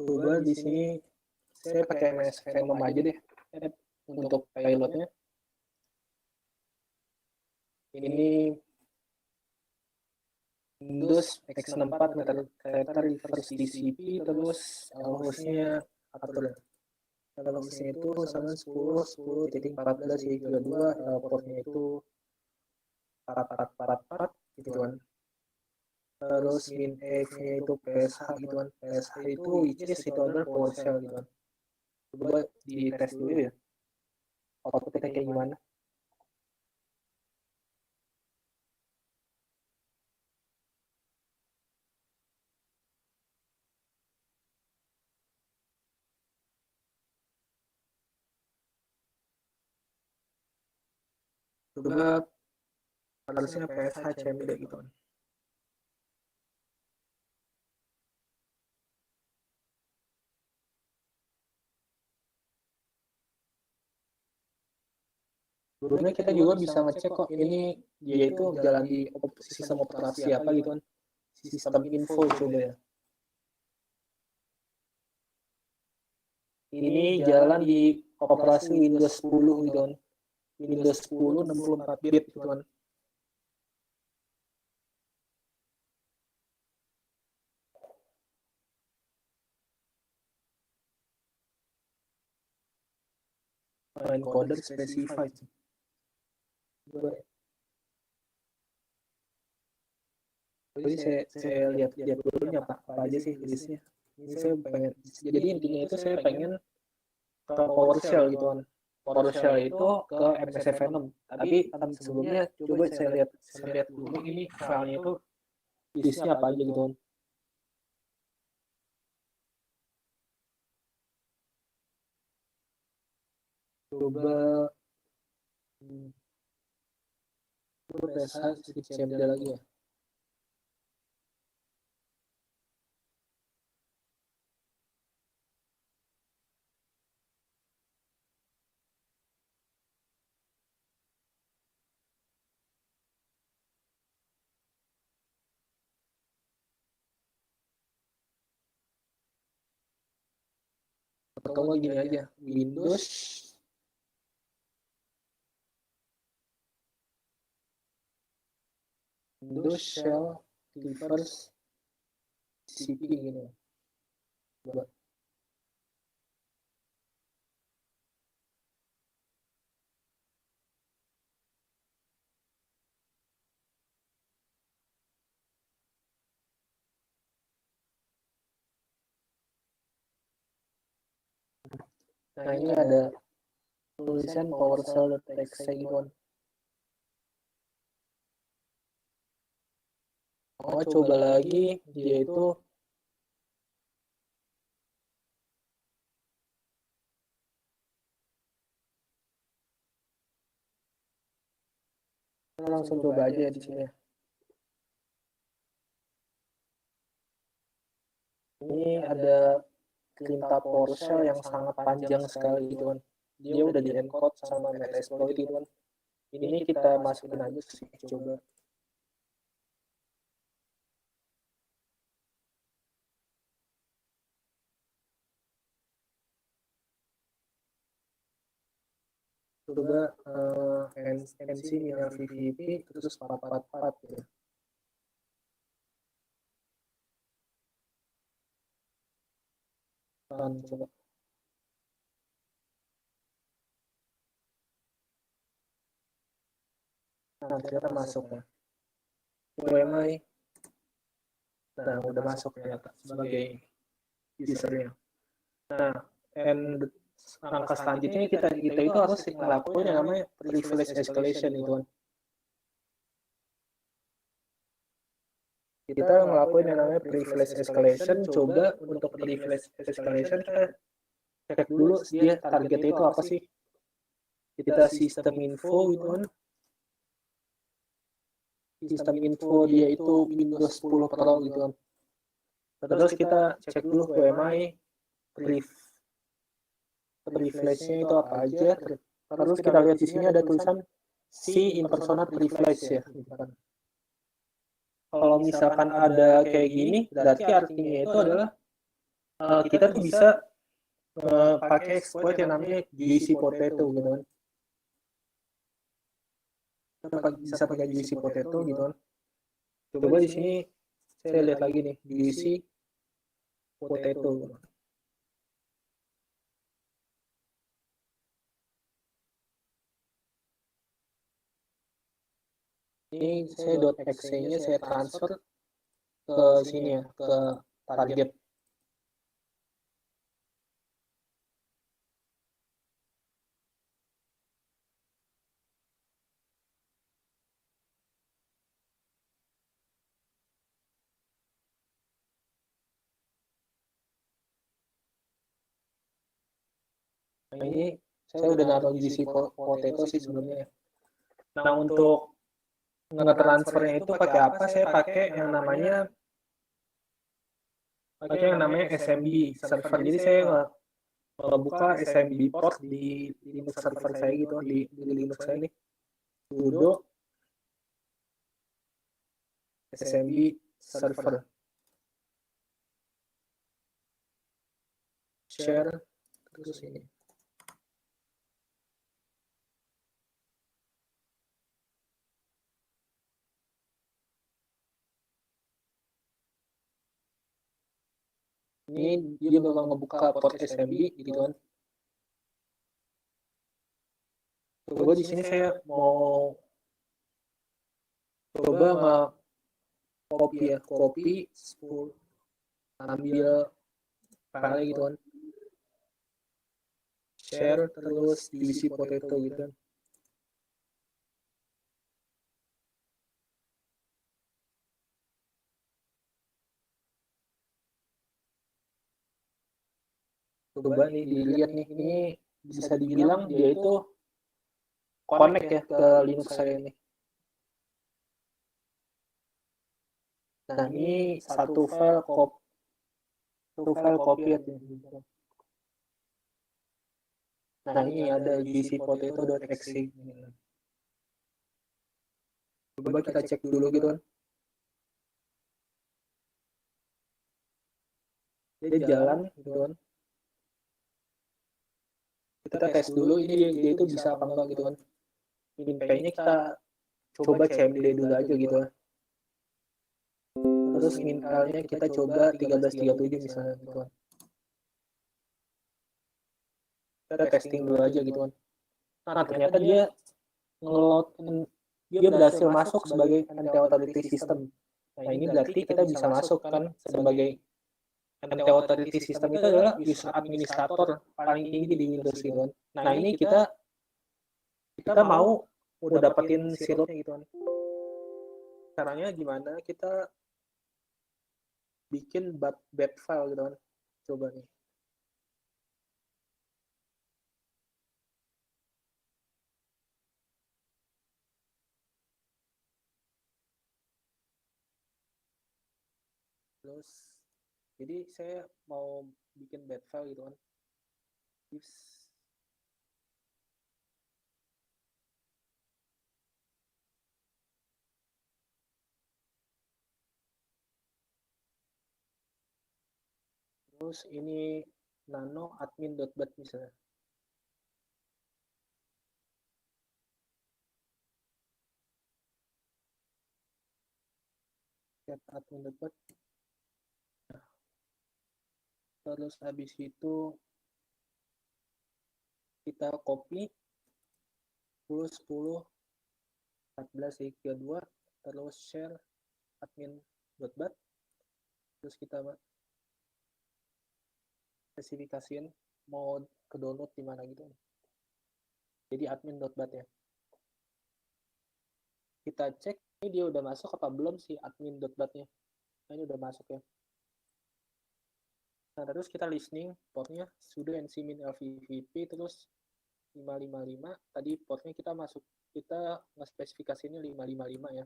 Coba di sini saya pakai MS Venom aja deh untuk pilotnya. Ini Windows X64 Metadata Reverse TCP, terus hostnya atur ya. Kalau hostnya itu sama 10.10.14.32, portnya itu 4444 gitu kan. Terus min-nya itu PSH gitu kan. PSH itu which is itu adalah PowerShell gitu kan. Coba di tes dulu ya. Outputnya kayak gimana. Coba harusnya PSH CMD gitu kan. Sebelumnya kita juga bisa ngecek kok ini dia itu jalan di sistem operasi apa gitu kan. Sistem info coba ya. Ini jalan di operasi Windows 10 gitu kan. Windows 10 64 bit gitu kan. Encoder specified. Jadi saya lihat dulu apa aja sih listnya. Ini saya pengen, jadi intinya itu saya pengen ke PowerShell gitu kan. PowerShell itu ke MSF Venom. Tapi sebelumnya coba saya lihat dulu ini filenya itu listnya apa aja gitu kan. Coba PSH sedikit CMD lagi ya. Atau gini aja, Windows Shell Reverse TCP gitu. Coba. Nah ini ada tulisan PowerShell.exe gitu kan. Oh coba lagi dia itu langsung coba aja di sini. Ini ada perintah PowerShell yang sangat panjang sekali gitu kan. Dia udah di encode sama Metasploit gitu kan. Ini kita masukin aja sih coba. Coba NC minor VVP terus 444 gitu. Coba. Nah, ternyata masuk ya. UMI. Nah, udah masuk ternyata sebagai usernya. Nah, and langkah selanjutnya kita itu harus ngelakuin yang namanya privilege escalation gitu kan. Kita ngelakuin yang namanya privilege escalation. Coba untuk privilege escalation kita cek dulu dia targetnya itu apa sih. Kita sistem info gitu kan. Sistem info dia itu Windows 10 Pro gitu kan. Terus kita cek dulu WMI privilege-nya itu apa aja. Terus kita lihat di sini ada tulisan C impersonate privilege ya gitu kan. Kalau misalkan ada kayak gini, berarti artinya itu adalah kita tuh bisa pakai exploit yang namanya juicy potato gitu kan. Kita bisa pakai juicy potato gitu kan. Coba di sini saya lihat lagi nih, juicy potato gitu. Ini saya .exe-nya saya transfer ke sini ya, ke target. Nah, ini saya udah naruh juicy potato sih sebelumnya. Nah, untuk nge-transfernya itu pakai apa? Saya pakai yang namanya SMB server. Jadi saya buka SMB port di Linux server saya gitu, di Linux saya nih. Sudo SMB server. Share terus ini. Ini dia bakal ngebuka port SMB gitu kan. Coba di sini saya mau coba nge-copy ya, copy 10, ambil file gitu kan. Share terus juicy potato gitu kan. Coba nih dilihat nih, ini bisa dibilang dia itu connect ya ke Linux saya ini. Nah, ini satu file copy ya. Nah, ini ada juicypotato.exe. Coba kita cek dulu gitu kan. Dia jalan gitu kan. Kita tes dulu ini dia itu bisa apa enggak gitu kan. Min-pay-nya kita coba cmd dulu aja gitu kan. Terus min-file-nya kita coba 1337 misalnya gitu kan. Kita testing dulu aja gitu kan. Nah, ternyata dia ngeload, dia berhasil masuk sebagai anti-authority system. Nah, ini berarti kita bisa masuk kan sebagai anti-authority system itu adalah user administrator paling tinggi di Windows gitu kan. Nah, ini kita mau dapetin sirupnya gitu kan. Caranya gimana? Kita bikin bat file gitu kan. Coba nih. Terus jadi saya mau bikin bat file gitu kan. Terus ini nano admin.bat misalnya. Get admin.bat. Terus habis itu kita copy 10 10 14 32 terus share admin.bat terus kita spesifikasiin mau ke download di mana gitu. Jadi admin.bat ya. Kita cek ini dia udah masuk apa belum sih admin.bat-nya. Nah, ini udah masuk ya. Nah, terus kita listening portnya sudo ncmin lvvp terus 555. Tadi portnya kita nge-spesifikasi ini 555 ya.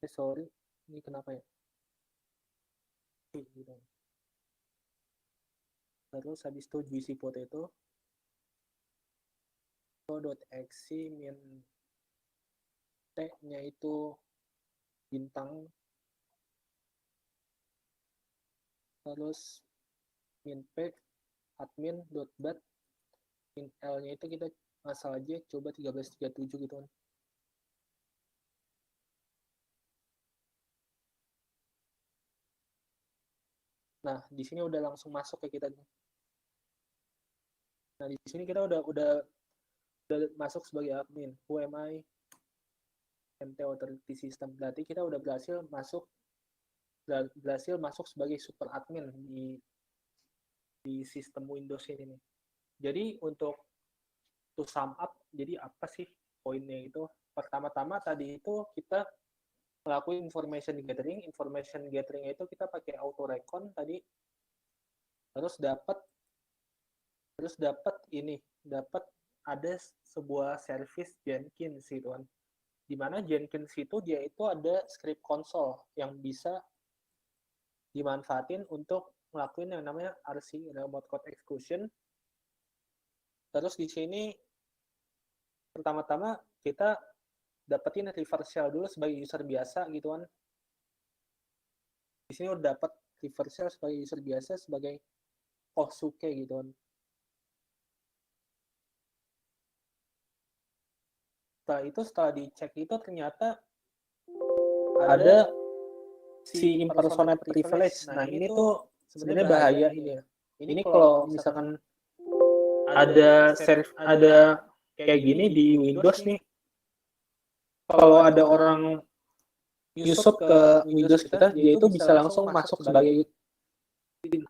Sorry, ini kenapa ya? Gitu. Terus habis itu juicy potato .exe min t-nya itu bintang, terus min p admin.bat, min l-nya itu kita asal aja coba 1337 gitu kan. Nah, di sini udah langsung masuk ke kita. Nah, di sini kita udah masuk sebagai admin. Who am I? MT Authority System. Berarti kita udah berhasil masuk sebagai super admin di sistem Windows ini nih. Jadi untuk to sum up, jadi apa sih poinnya itu? Pertama-tama tadi itu kita ngelakuin information gathering itu kita pakai auto recon tadi, terus dapat ada sebuah service Jenkins gitu kan, dimana Jenkins itu dia itu ada script console yang bisa dimanfaatin untuk ngelakuin yang namanya RC remote code execution. Terus di sini pertama-tama kita dapetin reverse shell dulu sebagai user biasa gitu kan. Di sini udah dapat reverse shell sebagai user biasa sebagai Kosuke gitu kan. Setelah dicek itu ternyata ada si impersonate privilege. Nah, ini tuh sebenarnya bahaya ini ya. Ini kalau misalkan ada kayak gini di Windows nih, kalau ada orang nyusup ke Windows kita, dia itu bisa langsung masuk sebagai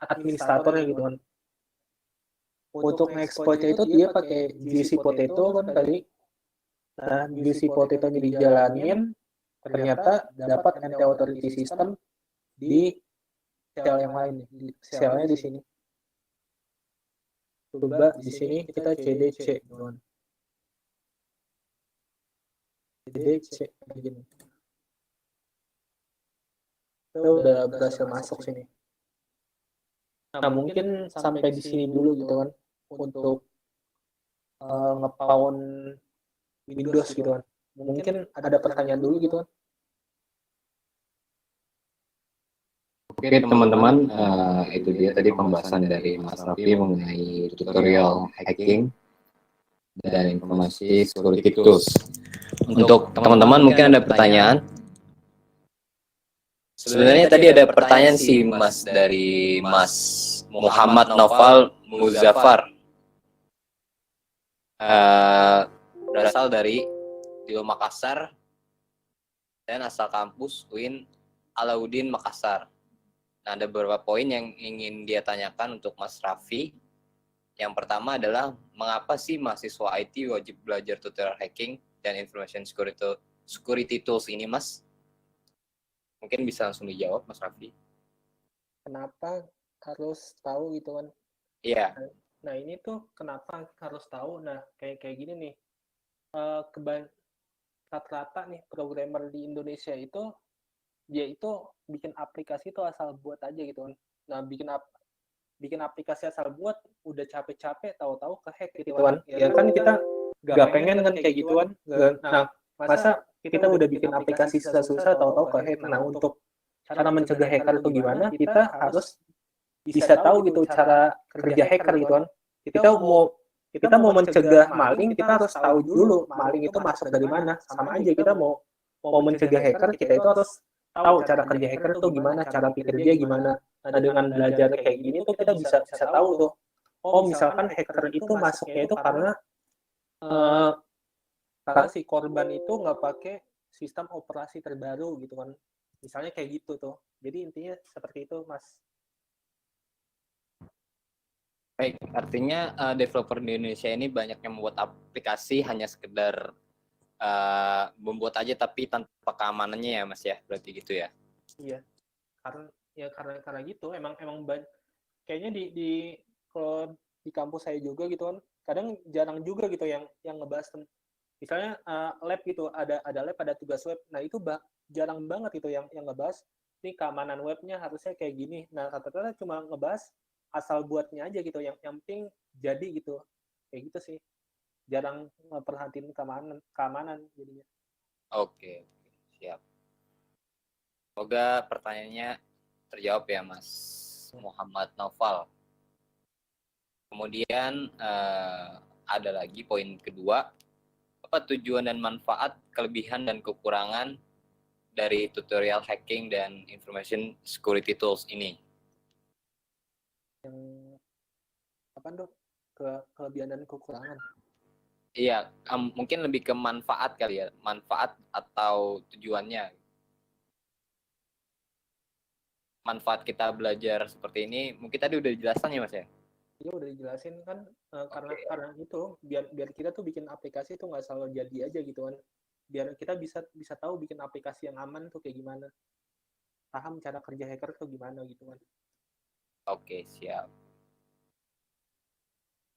administratornya gitu kan. Untuk nge-exploitnya itu dia pakai juicy potato kan tadi. Nah, juicy potato-nya dijalanin, ternyata dapat NT Authority System di shell yang lain, shell-nya di sini. Coba di sini kita cdc teman. cdc begini. Kita udah berhasil masuk sini. Nah, mungkin sampai di sini dulu gitu kan untuk nge-pound Windows gitu kan. Mungkin ada pertanyaan dulu gitu kan. Oke teman-teman, itu dia tadi pembahasan dari Mas Raffi mengenai tutorial hacking dan informasi security tools. Untuk teman-teman mungkin ada pertanyaan. Sebenarnya tadi ada pertanyaan sih Mas dari Mas Muhammad Noval Muzaffar. Berasal dari Makassar dan asal kampus UIN Alauddin Makassar. Nah, ada beberapa poin yang ingin dia tanyakan untuk Mas Raffi. Yang pertama adalah, mengapa sih mahasiswa IT wajib belajar tutorial hacking dan information security tools ini, Mas? Mungkin bisa langsung dijawab, Mas Raffi. Kenapa harus tahu gitu kan? Iya. Nah, ini tuh kenapa harus tahu? Nah, kayak gini nih. Rata-rata nih programmer di Indonesia itu dia itu bikin aplikasi itu asal buat aja gitu kan. Nah, bikin aplikasi asal buat udah capek-capek tahu-tahu kehack gitu kan. Ya kan kita gak pengen kan kayak gituan. Nah, masa kita udah bikin aplikasi susah-susah tahu-tahu kehack. Nah, untuk cara mencegah hacker itu gimana? Kita harus bisa tahu gitu cara kerja hacker gitu kan. Kita mau mencegah maling, kita harus tahu dulu maling itu masuk dari mana. Sama aja kita mau mencegah hacker, kita itu harus tahu cara kerja hacker itu gimana, cara pikir dia gimana. Nah, dengan belajar kayak gini tuh kita bisa tahu tuh, oh misalkan hacker itu masuknya itu karena si korban itu nggak pakai sistem operasi terbaru gitu kan. Misalnya kayak gitu tuh. Jadi intinya seperti itu, Mas. Baik, artinya developer di Indonesia ini banyak yang membuat aplikasi hanya sekedar membuat aja tapi tanpa keamanannya ya Mas ya, berarti gitu ya? Iya, karena gitu emang kayaknya di kalau di kampus saya juga gitu kan, kadang jarang juga gitu yang ngebahas misalnya lab gitu, ada lab, ada tugas web. Nah, itu jarang banget gitu yang ngebahas ini keamanan webnya harusnya kayak gini. Nah, rata-rata cuma ngebahas asal buatnya aja gitu, yang penting jadi gitu. Kayak gitu sih. Jarang memperhatiin keamanan jadinya. Oke, siap. Semoga pertanyaannya terjawab ya Mas Muhammad Naufal. Kemudian ada lagi poin kedua, apa tujuan dan manfaat, kelebihan dan kekurangan dari tutorial hacking dan information security tools ini? Yang apa tuh? Kelebihan dan kekurangan. Iya, mungkin lebih ke manfaat kali ya, manfaat atau tujuannya. Manfaat kita belajar seperti ini, mungkin tadi udah dijelaskan ya Mas ya? Iya udah dijelasin kan, karena Oke. karena itu biar kita tuh bikin aplikasi tuh nggak selalu jadi aja gitu kan. Biar kita bisa bisa tahu bikin aplikasi yang aman tuh kayak gimana. Paham cara kerja hacker tuh gimana gitu kan. Oke, siap.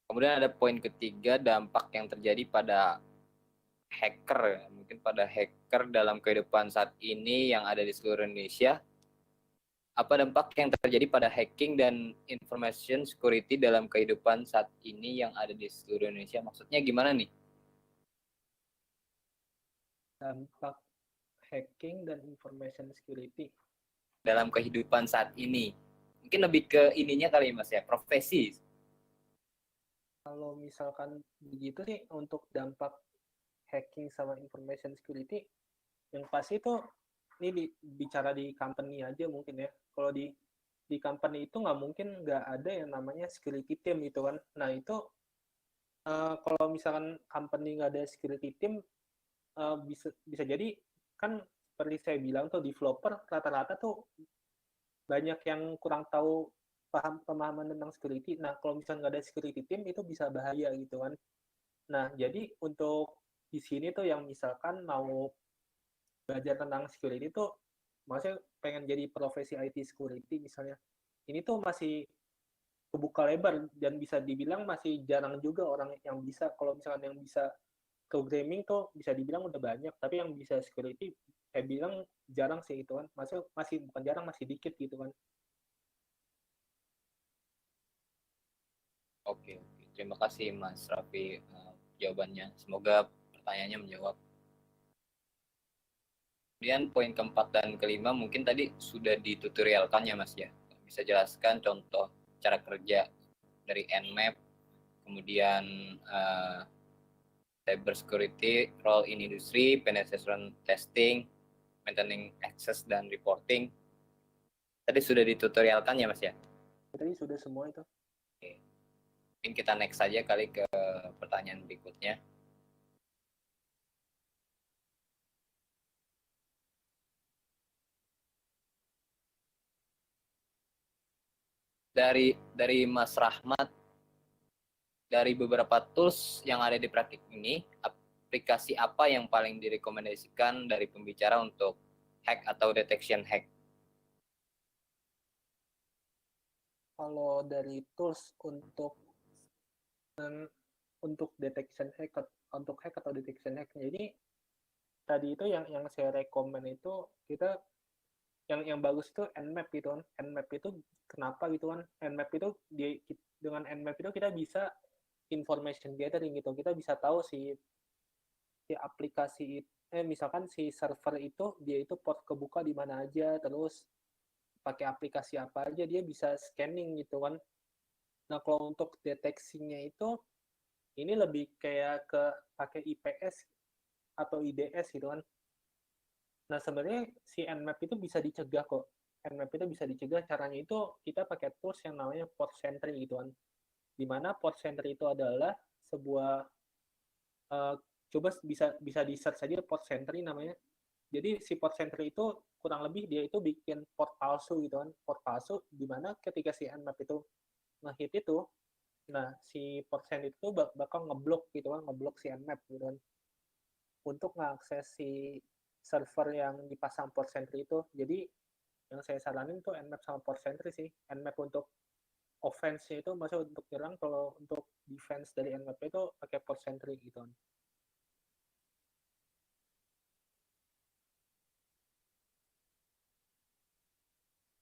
Kemudian ada poin ketiga, dampak yang terjadi pada hacker, mungkin pada hacker dalam kehidupan saat ini yang ada di seluruh Indonesia. Apa dampak yang terjadi pada hacking dan information security dalam kehidupan saat ini yang ada di seluruh Indonesia? Maksudnya gimana nih? Dampak hacking dan information security. Dalam kehidupan saat ini. Mungkin lebih ke ininya kali Mas ya, profesi. Kalau misalkan begitu sih untuk dampak hacking sama information security, yang pasti itu ini bicara di company aja mungkin ya. Kalau di company itu nggak mungkin nggak ada yang namanya security team gitu kan. Nah itu kalau misalkan company nggak ada security team, bisa bisa jadi kan seperti saya bilang tuh developer rata-rata tuh banyak yang kurang tahu pemahaman tentang security. Nah kalau misalkan nggak ada security team itu bisa bahaya gitu kan. Nah jadi untuk di sini tuh yang misalkan mau belajar tentang security tuh maksudnya pengen jadi profesi IT security misalnya, ini tuh masih kebuka lebar dan bisa dibilang masih jarang juga orang yang bisa. Kalau misalkan yang bisa programming tuh bisa dibilang udah banyak, tapi yang bisa security saya bilang jarang sih itu kan. Masih bukan jarang, masih dikit gitu kan. Oke, oke. Terima kasih Mas Raffi jawabannya. Semoga pertanyaannya menjawab. Kemudian poin keempat dan kelima mungkin tadi sudah ditutorialkan ya Mas ya. Bisa jelaskan contoh cara kerja dari Nmap, kemudian cyber security, role in industry, penetration testing, maintaining access dan reporting. Tadi sudah ditutorialkan ya Mas ya. Tadi sudah semua itu. Oke. Mungkin kita next saja kali ke pertanyaan berikutnya. Dari Mas Rahmat, dari beberapa tools yang ada di praktik ini, aplikasi apa yang paling direkomendasikan dari pembicara untuk hack atau detection hack? Kalau dari tools untuk detection hack, untuk hack atau detection hack, jadi tadi itu yang saya rekomen itu kita yang bagus itu Nmap gitu kan. Nmap itu kenapa gitu kan? Nmap itu dengan Nmap itu kita bisa information gathering gitu. Kita bisa tahu si aplikasi misalkan si server itu dia itu port kebuka di mana aja, terus pakai aplikasi apa aja dia bisa scanning gitu kan. Nah, kalau untuk deteksinya itu ini lebih kayak ke pakai IPS atau IDS gitu kan. Nah, sebenarnya si Nmap itu bisa dicegah kok. Nmap itu bisa dicegah, caranya itu kita pakai tools yang namanya port sentry gitu kan. Dimana port sentry itu adalah sebuah uh, coba bisa di search saja port sentry namanya. Jadi si port sentry itu kurang lebih dia itu bikin port palsu gitu kan. Port palsu dimana ketika si Nmap itu ngehit itu Nah, si port sentry itu bakal ngeblok gitu kan, ngeblok si Nmap gitu kan. Untuk mengakses si server yang dipasang port sentry itu. Jadi yang saya saranin tuh Nmap sama port sentry sih. Nmap untuk offense itu maksudnya untuk nyerang, kalau untuk defense dari Nmap itu pakai port sentry gitu kan.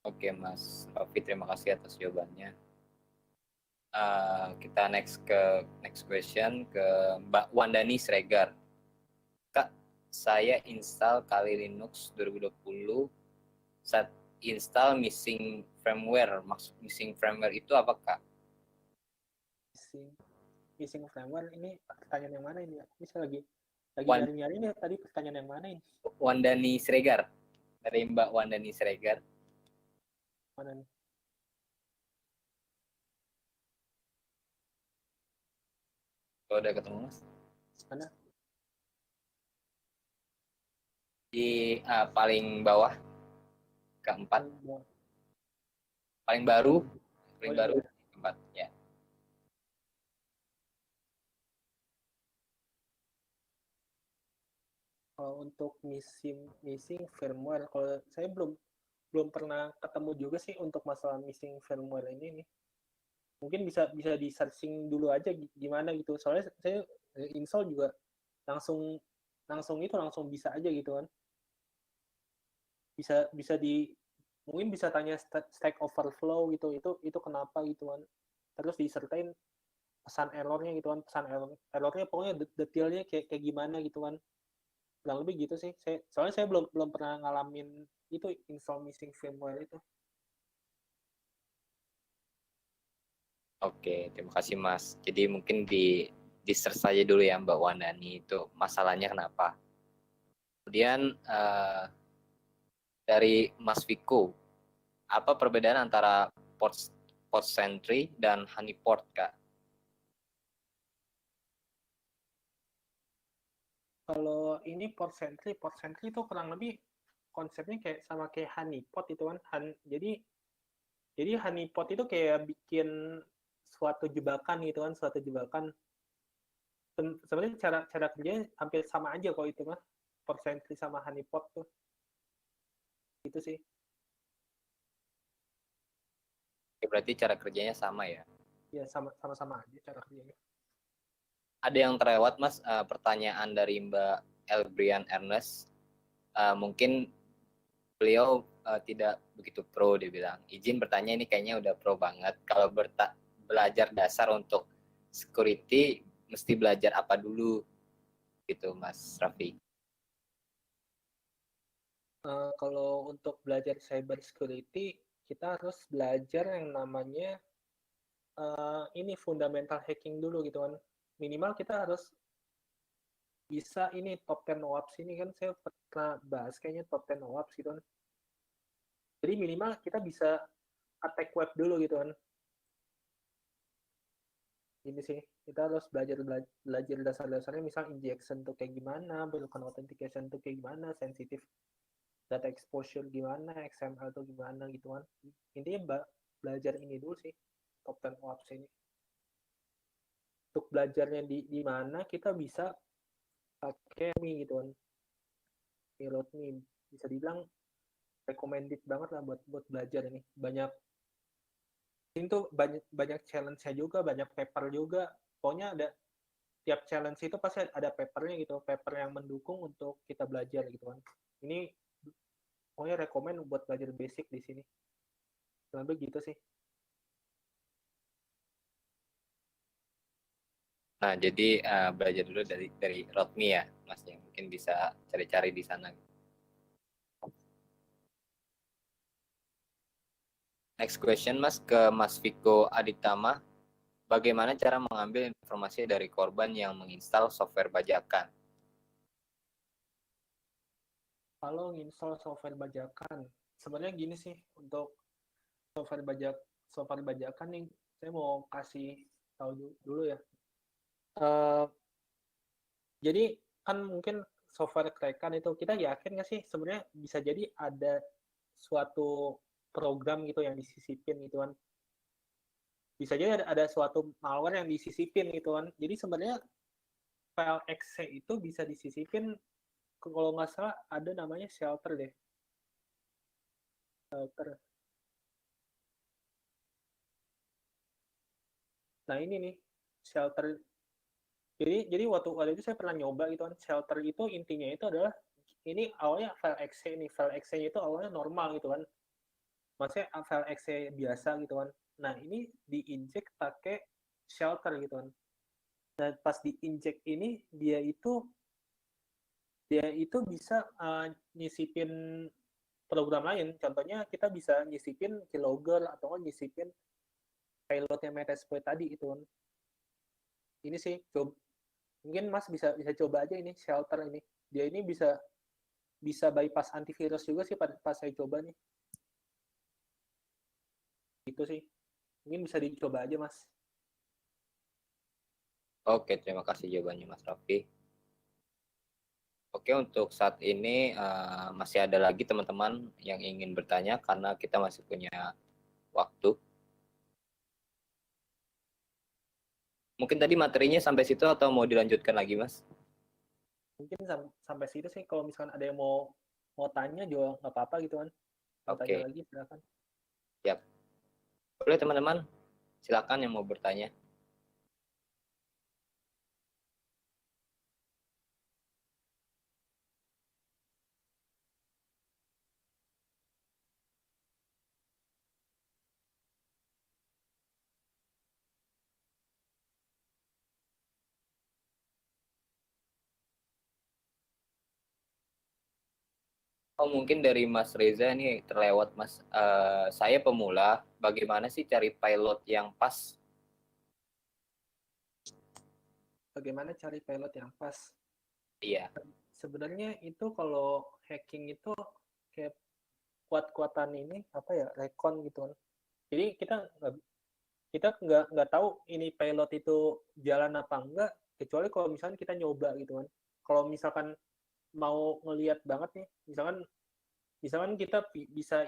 Oke, Mas Raffi, terima kasih atas jawabannya. Kita next question ke Mbak Wandani Sregar. Kak, saya install Kali Linux 2020. Saat install missing firmware. Maksud missing firmware itu apa, Kak? Missing firmware ini pertanyaan yang mana ini? Bisa lagi nyari-nyari ini tadi pertanyaan yang mana ini? Wandani Sregar. Dari Mbak Wandani Sregar. Mana nih? Kalau udah ketemu, Mas? Mana? Di paling bawah, keempat. Paling baru, keempat. Ya. Kalau untuk missing firmware, kalau saya belum pernah ketemu juga sih untuk masalah missing firmware ini nih. Mungkin bisa di searching dulu aja gimana gitu. Soalnya saya install juga langsung bisa aja gitu kan. Bisa mungkin bisa tanya Stack Overflow gitu, itu kenapa gitu kan. Terus disertain pesan errornya gitu kan, errornya pokoknya detailnya kayak gimana gitu kan. Kurang lebih gitu sih. Soalnya saya belum pernah ngalamin itu, install missing firmware itu. Oke, terima kasih, Mas. Jadi mungkin di search saja dulu ya Mbak Wandani itu masalahnya kenapa. Kemudian dari Mas Viko, apa perbedaan antara port sentry dan honeypot, Kak? Kalau ini port sentry itu kurang lebih konsepnya kayak sama kayak honeypot itu kan. Jadi honeypot itu kayak bikin suatu jebakan gitu kan, sebenarnya cara kerjanya hampir sama aja kalau itu mah, port sentry sama honeypot tuh itu sih. Berarti cara kerjanya sama ya? Ya sama aja cara kerjanya. Ada yang terlewat, Mas, pertanyaan dari Mbak Elbrian Ernest. Mungkin beliau tidak begitu pro, dia bilang. Izin bertanya, ini kayaknya udah pro banget. Kalau belajar dasar untuk security, mesti belajar apa dulu? Gitu, Mas Raffi. Kalau untuk belajar cyber security, kita harus belajar yang namanya ini fundamental hacking dulu gitu kan. Minimal kita harus bisa ini top 10 OWASP ini kan, saya pernah bahas kayaknya top 10 OWASP gitu kan. Jadi minimal kita bisa attack web dulu gitu kan. Ini sih, kita harus belajar dasar-dasarnya, misal injection tuh kayak gimana, broken authentication tuh kayak gimana, sensitive data exposure gimana, XML tuh gimana gitu kan. Intinya belajar ini dulu sih, top 10 OWASP ini. Untuk belajarnya di mana kita bisa pakai Mi gitu kan. Mi bisa dibilang recommended banget lah buat belajar ini. Banyak challenge-nya juga, banyak paper juga. Pokoknya ada tiap challenge itu pasti ada papernya gitu, paper yang mendukung untuk kita belajar gitu kan. Ini pokoknya rekomend buat belajar basic di sini. Lebih gitu sih. Nah, jadi belajar dulu dari Rodmi ya, Mas, ya. Mungkin bisa cari-cari di sana. Next question, Mas, ke Mas Viko Aditama. Bagaimana cara mengambil informasi dari korban yang menginstal software bajakan? Kalau nginstall software bajakan, sebenarnya gini sih, untuk software bajakan nih, saya mau kasih tahu dulu ya. Jadi kan mungkin software crack-an itu, kita yakin nggak sih sebenarnya bisa jadi ada suatu program gitu yang disisipin gitu kan. bisa jadi ada suatu malware yang disisipin gitu kan. Jadi sebenarnya file exe itu bisa disisipin, kalau nggak salah ada namanya shelter deh. Shelter. Nah ini nih shelter. Jadi waktu itu saya pernah nyoba gitu kan. Shelter itu intinya itu adalah ini awalnya file exe nih. File exe-nya itu awalnya normal gitu kan. Maksudnya file exe biasa gitu kan. Nah ini diinjek pakai shelter gitu kan. Nah pas diinjek ini dia itu bisa nyisipin program lain. Contohnya kita bisa nyisipin keylogger atau nyisipin payloadnya Metasploit tadi itu kan. Ini sih mungkin Mas bisa bisa coba aja ini shelter ini. Dia ini bisa bisa bypass antivirus juga sih pas saya coba nih. Itu sih. Mungkin bisa dicoba aja Mas. Oke, terima kasih jawabannya Mas Raffi. Oke, untuk saat ini masih ada lagi teman-teman yang ingin bertanya karena kita masih punya waktu. Mungkin tadi materinya sampai situ atau mau dilanjutkan lagi, Mas? Mungkin sampai situ sih. Kalau misalkan ada yang mau tanya juga nggak apa-apa gitu kan. Mau tanya Oke, lagi silakan. siap. Boleh teman-teman, silakan yang mau bertanya. Oh, mungkin dari Mas Reza nih terlewat, Mas. Saya pemula, bagaimana sih cari pilot yang pas? Bagaimana cari pilot yang pas? Iya, Sebenarnya itu kalau hacking itu kayak kuat-kuatan ini apa ya, recon gitu kan. Jadi kita nggak tahu ini pilot itu jalan apa enggak, kecuali kalau misalkan kita nyoba gitu kan. Kalau misalkan mau ngelihat banget nih, misalkan misalkan kita bisa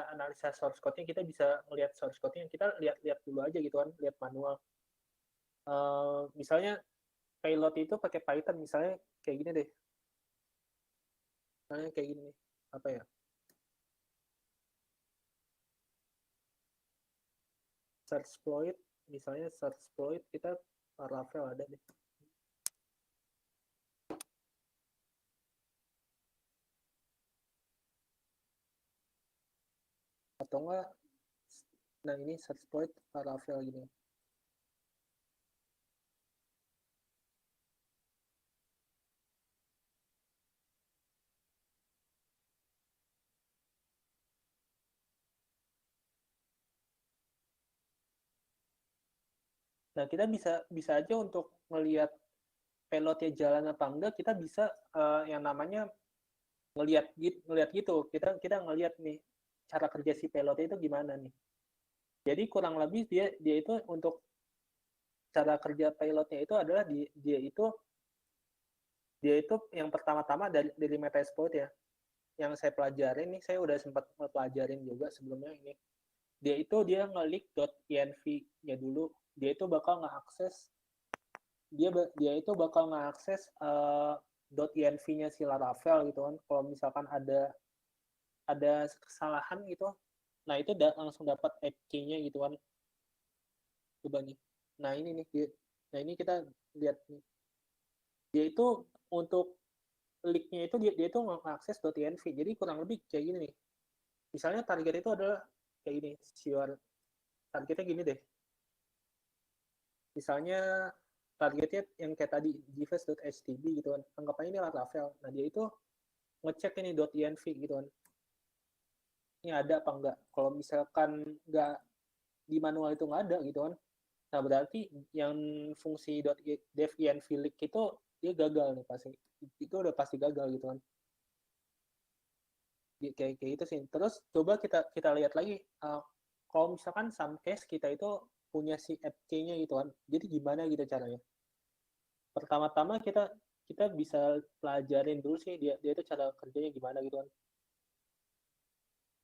analisa source code-nya, kita bisa ngelihat source code-nya, kita lihat-lihat dulu aja gitu kan, lihat manual. Misalnya pilot itu pakai Python, misalnya kayak gini deh, misalnya kayak gini nih, apa ya, search exploit, misalnya search exploit kita Laravel ada deh, atau enggak, nah ini search exploit Laravel gini. Nah kita bisa bisa aja untuk melihat payloadnya jalan apa enggak, kita bisa yang namanya ngelihat gitu, kita kita ngelihat nih cara kerja si payloadnya itu gimana nih. Jadi kurang lebih dia itu untuk cara kerja pilotnya itu adalah dia itu yang pertama-tama dari Metasploit ya, yang saya pelajarin nih, saya udah sempat pelajarin juga sebelumnya ini. Dia ngelik .env-nya dulu. Dia itu bakal ngeakses .env-nya si Laravel gitu kan. Kalau misalkan ada kesalahan gitu, nah itu langsung dapat key-nya gitu kan. Coba nih. Nah ini nih, nah ini kita lihat nih. Dia itu untuk leak-nya itu dia itu mengakses .env. Jadi kurang lebih kayak gini nih. Misalnya target itu adalah kayak gini, targetnya gini deh. Misalnya targetnya yang kayak tadi gfs.htb gitu kan. Anggapannya ini Laravel. Nah dia itu ngecek ini .env gitu kan. Ini ada apa enggak? Kalau misalkan enggak, di manual itu enggak ada gitu kan. Nah berarti yang fungsi .dev-env leak itu dia gagal nih pasti. Itu udah pasti gagal gitu kan. Kayak itu sih. Terus coba kita kita lihat lagi, kalau misalkan some case kita itu punya si FK-nya gitu kan. Jadi gimana gitu caranya? Pertama-tama kita kita bisa pelajarin dulu sih dia dia itu cara kerjanya gimana gitu kan.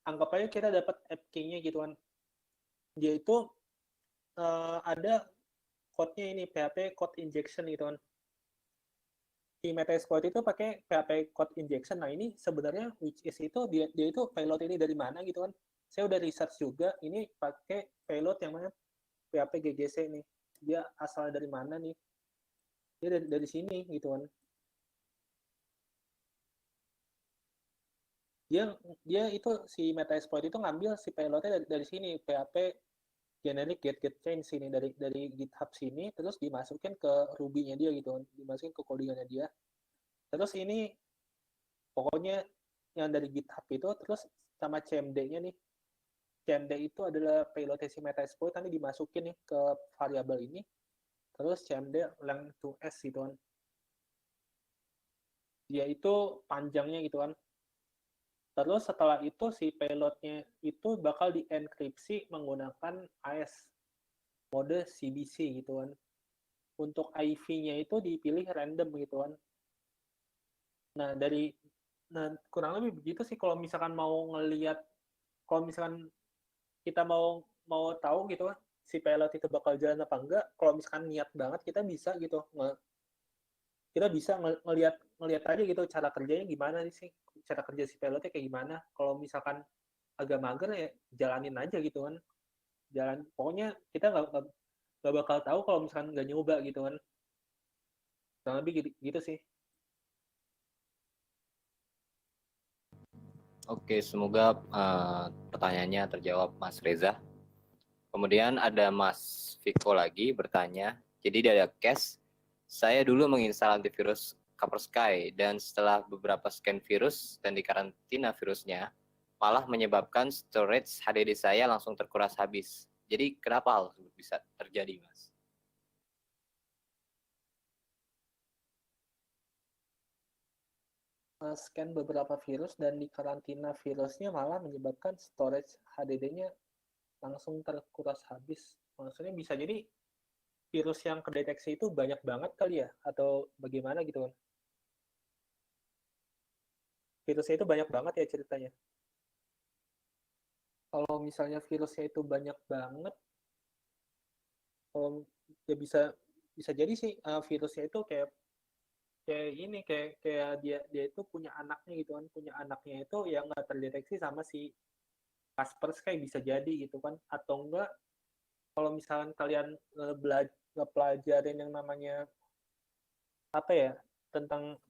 Anggap aja kita dapat FK-nya gitu kan. Dia itu ada code-nya ini PHP code injection gitu kan. Di Metasploit itu pakai PHP code injection. Nah ini sebenarnya which is itu dia itu payload ini dari mana gitu kan. Saya udah research juga, ini pakai payload yang mana PHP GGC nih. Dia asal dari mana nih? Dia dari sini gitu kan. Dia itu si Metasploit itu ngambil si payloadnya dari sini, PHP generic get change sini dari GitHub sini, terus dimasukin ke Ruby-nya dia gitu kan, dimasukin ke codingannya dia. Terus ini pokoknya yang dari GitHub itu, terus sama CMD-nya nih. CMD itu adalah payload si Metasploit, nanti dimasukin nih ke variabel ini, terus CMD length to s gitu kan. Dia itu panjangnya gitu kan. Terus setelah itu si payloadnya itu bakal dienkripsi menggunakan AES mode CBC gitu kan. Untuk IV-nya itu dipilih random gitu kan. Nah kurang lebih begitu sih kalau misalkan mau ngelihat, kalau misalkan kita mau tahu gitu kan si payload itu bakal jalan apa enggak, kalau misalkan niat banget kita bisa gitu, kita bisa ngelihat aja gitu cara kerjanya gimana sih, cara kerja si pilotnya kayak gimana. Kalau misalkan agak mager ya jalanin aja gitu kan, pokoknya kita nggak bakal tahu kalau misalkan nggak nyoba gitu kan. Kurang lebih gitu sih. Oke, semoga pertanyaannya terjawab Mas Reza. Kemudian ada Mas Viko lagi bertanya. Jadi dari case, saya dulu menginstal antivirus Kaspersky dan setelah beberapa scan virus dan dikarantina virusnya, malah menyebabkan storage HDD saya langsung terkuras habis. Jadi kenapa hal tersebut bisa terjadi, Mas? Scan beberapa virus dan dikarantina virusnya malah menyebabkan storage HDD-nya langsung terkuras habis. Maksudnya bisa jadi virus yang kedeteksi itu banyak banget kali ya, atau bagaimana gitu kan. Virusnya itu banyak banget ya ceritanya. Kalau misalnya virusnya itu banyak banget, ya bisa jadi sih virusnya itu kayak kayak ini kayak dia itu punya anaknya gitu kan, punya anaknya itu yang nggak terdeteksi sama si Kaspersky bisa jadi gitu kan. Atau enggak kalau misalkan kalian ngepelajarin yang namanya apa ya, tentang,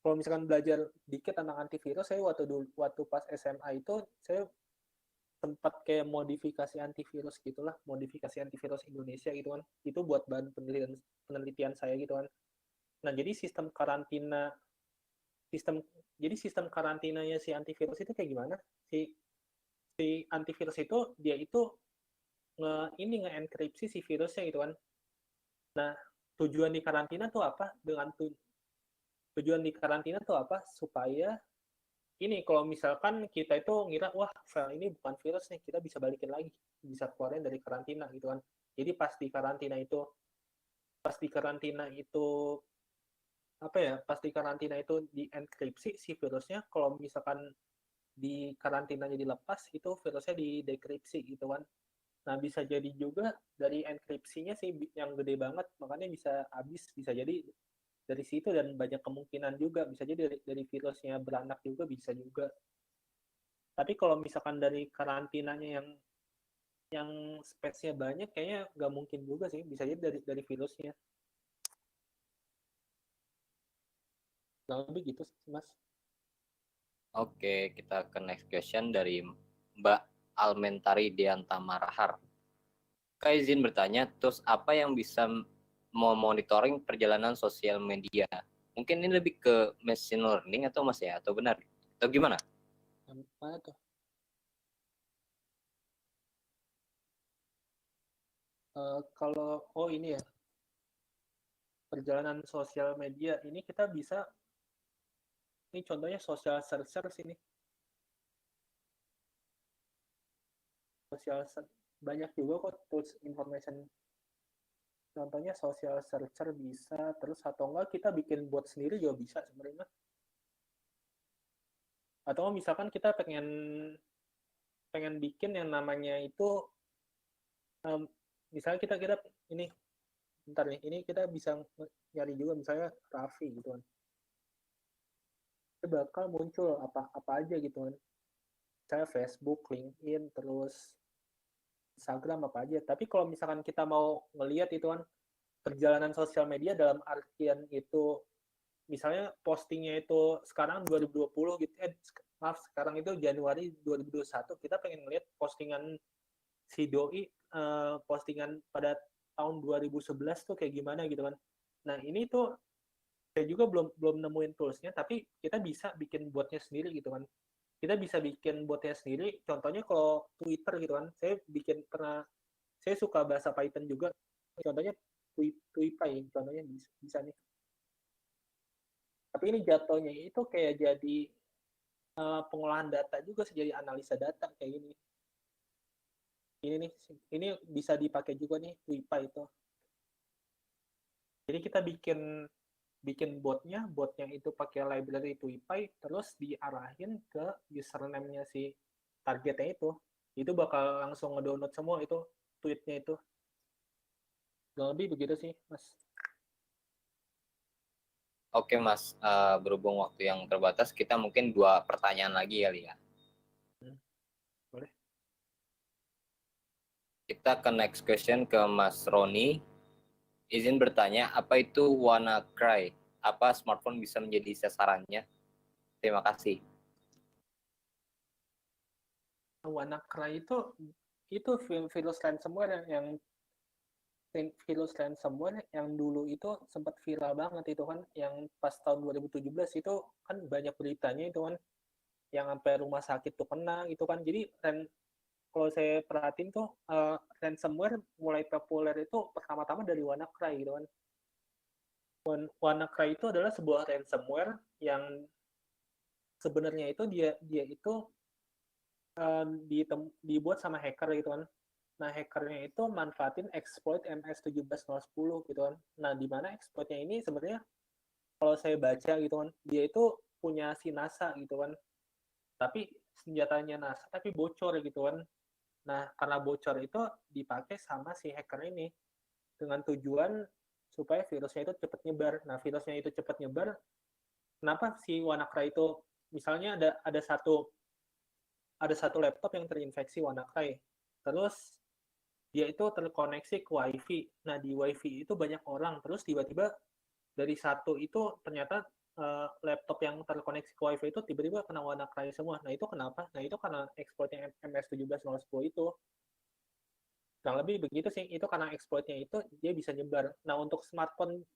kalau misalkan belajar dikit tentang antivirus, saya waktu pas SMA itu saya sempat kayak modifikasi antivirus gitulah, modifikasi antivirus Indonesia gitu kan, itu buat bahan penelitian saya gitu kan. Nah jadi sistem jadi sistem karantinanya si antivirus itu kayak gimana, si si antivirus itu dia itu nge-enkripsi si virusnya gitu kan. Nah tujuan di karantina tuh apa, tujuan di karantina tuh apa, supaya ini kalau misalkan kita itu ngira wah file ini bukan virus nih, kita bisa balikin lagi, bisa keluarin dari karantina gitu kan. Jadi pas di karantina itu apa ya, pas di karantina itu dienkripsi si virusnya, kalau misalkan di karantinanya dilepas itu virusnya didekripsi gitu kan. Nah bisa jadi juga dari enkripsinya sih yang gede banget, makanya bisa habis, bisa jadi dari situ, dan banyak kemungkinan juga bisa jadi dari virusnya beranak juga bisa juga. Tapi kalau misalkan dari karantinanya yang space-nya banyak, kayaknya nggak mungkin juga sih, bisa jadi dari virusnya. Nah, lebih gitu sih, Mas. Oke, kita ke next question dari Mbak Almentari Dianta Marahar. Kak izin bertanya, terus apa yang bisa memonitoring perjalanan sosial media? Mungkin ini lebih ke machine learning atau Mas ya, atau benar? Atau gimana? Mana tuh? Kalau ini ya, perjalanan sosial media ini kita bisa, ini contohnya social searcher sini. Social banyak juga kok tools information. Contohnya social searcher bisa, terus atau enggak kita bikin bot sendiri juga bisa sebenarnya. Atau misalkan kita pengen pengen bikin yang namanya itu misalnya kita ini bentar nih, ini kita bisa nyari juga misalnya Raffi gitu kan, itu bakal muncul apa aja gitu kan, misalnya Facebook, LinkedIn, terus Instagram apa aja. Tapi kalau misalkan kita mau ngelihat itu kan perjalanan sosial media dalam artian itu, misalnya postingnya itu sekarang 2020 gitu, maaf sekarang itu Januari 2021, kita pengen ngelihat postingan si Doi, postingan pada tahun 2011 tuh kayak gimana gitu kan. Nah ini tuh saya juga belum nemuin toolsnya, tapi kita bisa bikin botnya sendiri gitu kan. Kita bisa bikin botnya sendiri. Contohnya kalau Twitter gitu kan, saya suka bahasa Python juga. Contohnya TweetPy, contohnya bisa nih. Tapi ini jatuhnya itu kayak jadi pengolahan data juga sih, jadi analisa data kayak gini. Ini nih, ini bisa dipakai juga nih TweetPy itu. Jadi kita bikin botnya itu pakai library TweetPy, terus diarahin ke username-nya si targetnya itu bakal langsung ngedownload semua itu tweetnya itu. Kurang lebih begitu sih, Mas. Oke Mas, berhubung waktu yang terbatas, kita mungkin 2 pertanyaan lagi kali ya. Boleh. Kita ke next question ke Mas Roni. Izin bertanya, apa itu WannaCry? Apa smartphone bisa menjadi sasarannya? Terima kasih. WannaCry itu virus ransomware yang virus ransomware yang dulu itu sempat viral banget itu kan, yang pas tahun 2017 itu kan banyak beritanya itu kan, yang sampai rumah sakit tuh kena itu kan. Jadi kalau saya perhatiin tuh ransomware mulai populer itu pertama-tama dari WannaCry gitu kan. WannaCry itu adalah sebuah ransomware yang sebenarnya itu dia itu dibuat sama hacker gitu kan. Nah, hackernya itu manfaatin exploit MS17010 gitu kan. Nah, di mana exploitnya ini sebenarnya kalau saya baca gitu kan, dia itu punya si NASA gitu kan. Tapi senjatanya NASA tapi bocor gitu kan. Nah, karena bocor itu dipakai sama si hacker ini dengan tujuan supaya virusnya itu cepat nyebar. Nah, virusnya itu cepat nyebar. Kenapa si WannaCry itu misalnya ada satu laptop yang terinfeksi WannaCry. Terus dia itu terkoneksi ke WiFi. Nah, di WiFi itu banyak orang. Terus tiba-tiba dari satu itu ternyata laptop yang terkoneksi ke WiFi itu tiba-tiba kena WannaCry semua. Nah, itu kenapa? Nah, itu karena exploitnya MS17010 itu. Kurang lebih begitu sih. Itu karena exploitnya itu dia bisa nyebar. Nah, untuk smartphone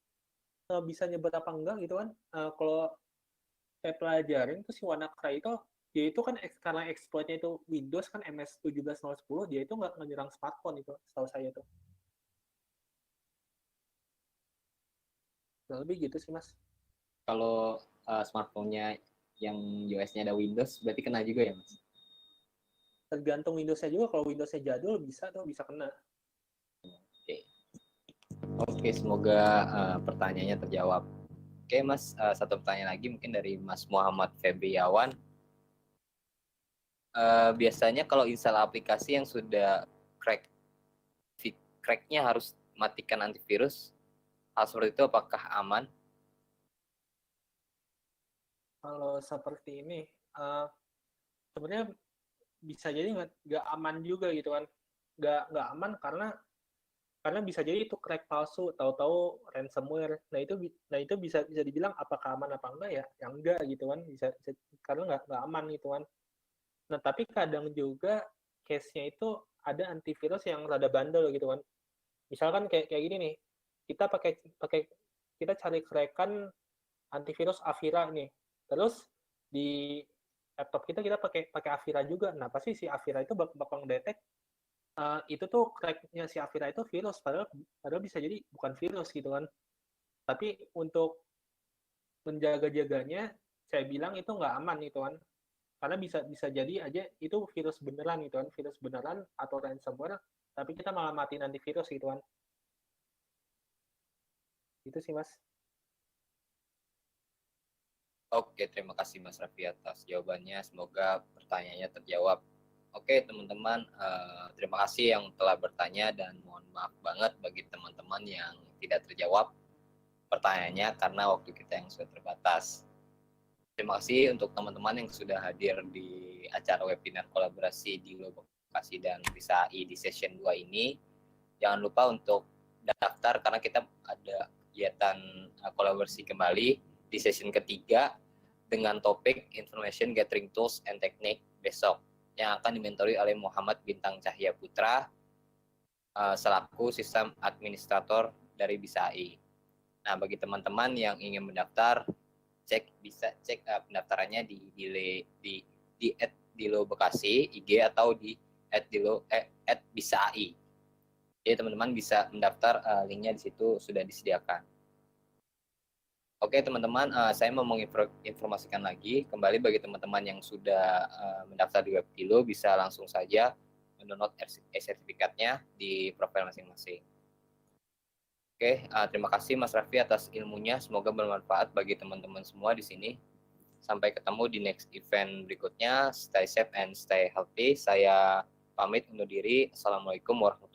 bisa nyebar apa enggak gitu kan. Kalau saya pelajarin tuh si WannaCry itu dia itu kan karena exploitnya itu Windows kan MS17010, dia itu nggak menyerang smartphone itu setahu saya tuh. Kurang lebih gitu sih Mas. Kalau smartphone-nya yang iOS-nya ada Windows, berarti kena juga ya Mas? Tergantung Windows-nya juga. Kalau Windows-nya jadul bisa kena. Oke, Oke, semoga pertanyaannya terjawab. Oke Mas, satu pertanyaan lagi mungkin dari Mas Muhammad Febriawan. Biasanya kalau install aplikasi yang sudah cracknya harus matikan antivirus. Hal seperti itu apakah aman? Kalau seperti ini, sebenarnya bisa jadi nggak aman juga gitu kan. Nggak aman karena bisa jadi itu crack palsu, tahu-tahu ransomware. Nah itu bisa dibilang apakah aman apa enggak ya? Yang enggak gitu kan. Bisa karena nggak aman gitu kan. Nah, tapi kadang juga case-nya itu ada antivirus yang rada bandel gitu kan. Misalkan kayak gini nih, kita pakai kita cari kerekan antivirus Avira nih. Terus di laptop kita pakai Avira juga. Nah, pasti si Avira itu bakal ngedetek itu tuh cracknya si Avira itu virus, padahal bisa jadi bukan virus gitu kan. Tapi untuk menjaga-jaganya, saya bilang itu nggak aman gitu kan. Karena bisa jadi aja itu virus beneran gitu kan, virus beneran atau ransomware, tapi kita malah matiin antivirus gitu kan. Itu sih Mas. Oke, terima kasih Mas Raffi atas jawabannya. Semoga pertanyaannya terjawab. Oke teman-teman, terima kasih yang telah bertanya dan mohon maaf banget bagi teman-teman yang tidak terjawab pertanyaannya karena waktu kita yang sudah terbatas. Terima kasih untuk teman-teman yang sudah hadir di acara webinar kolaborasi di Lokasi dan Bisa AI di session 2 ini. Jangan lupa untuk daftar karena kita ada kegiatan kolaborasi kembali di session ketiga dengan topik Information Gathering Tools and Technique besok yang akan dimentori oleh Muhammad Bintang Cahya Putra selaku sistem administrator dari Bisa AI. Nah, bagi teman-teman yang ingin mendaftar, bisa cek pendaftarannya di Lo Bekasi IG atau di @bisa.ai. Jadi teman-teman bisa mendaftar, linknya di situ sudah disediakan. Oke teman-teman, saya mau menginformasikan lagi kembali bagi teman-teman yang sudah mendaftar di Webkilo bisa langsung saja mendownload sertifikatnya di profil masing-masing. Oke, terima kasih Mas Raffi atas ilmunya. Semoga bermanfaat bagi teman-teman semua di sini. Sampai ketemu di next event berikutnya. Stay safe and stay healthy. Saya pamit undur diri. Assalamualaikum warahmatullahi wabarakatuh.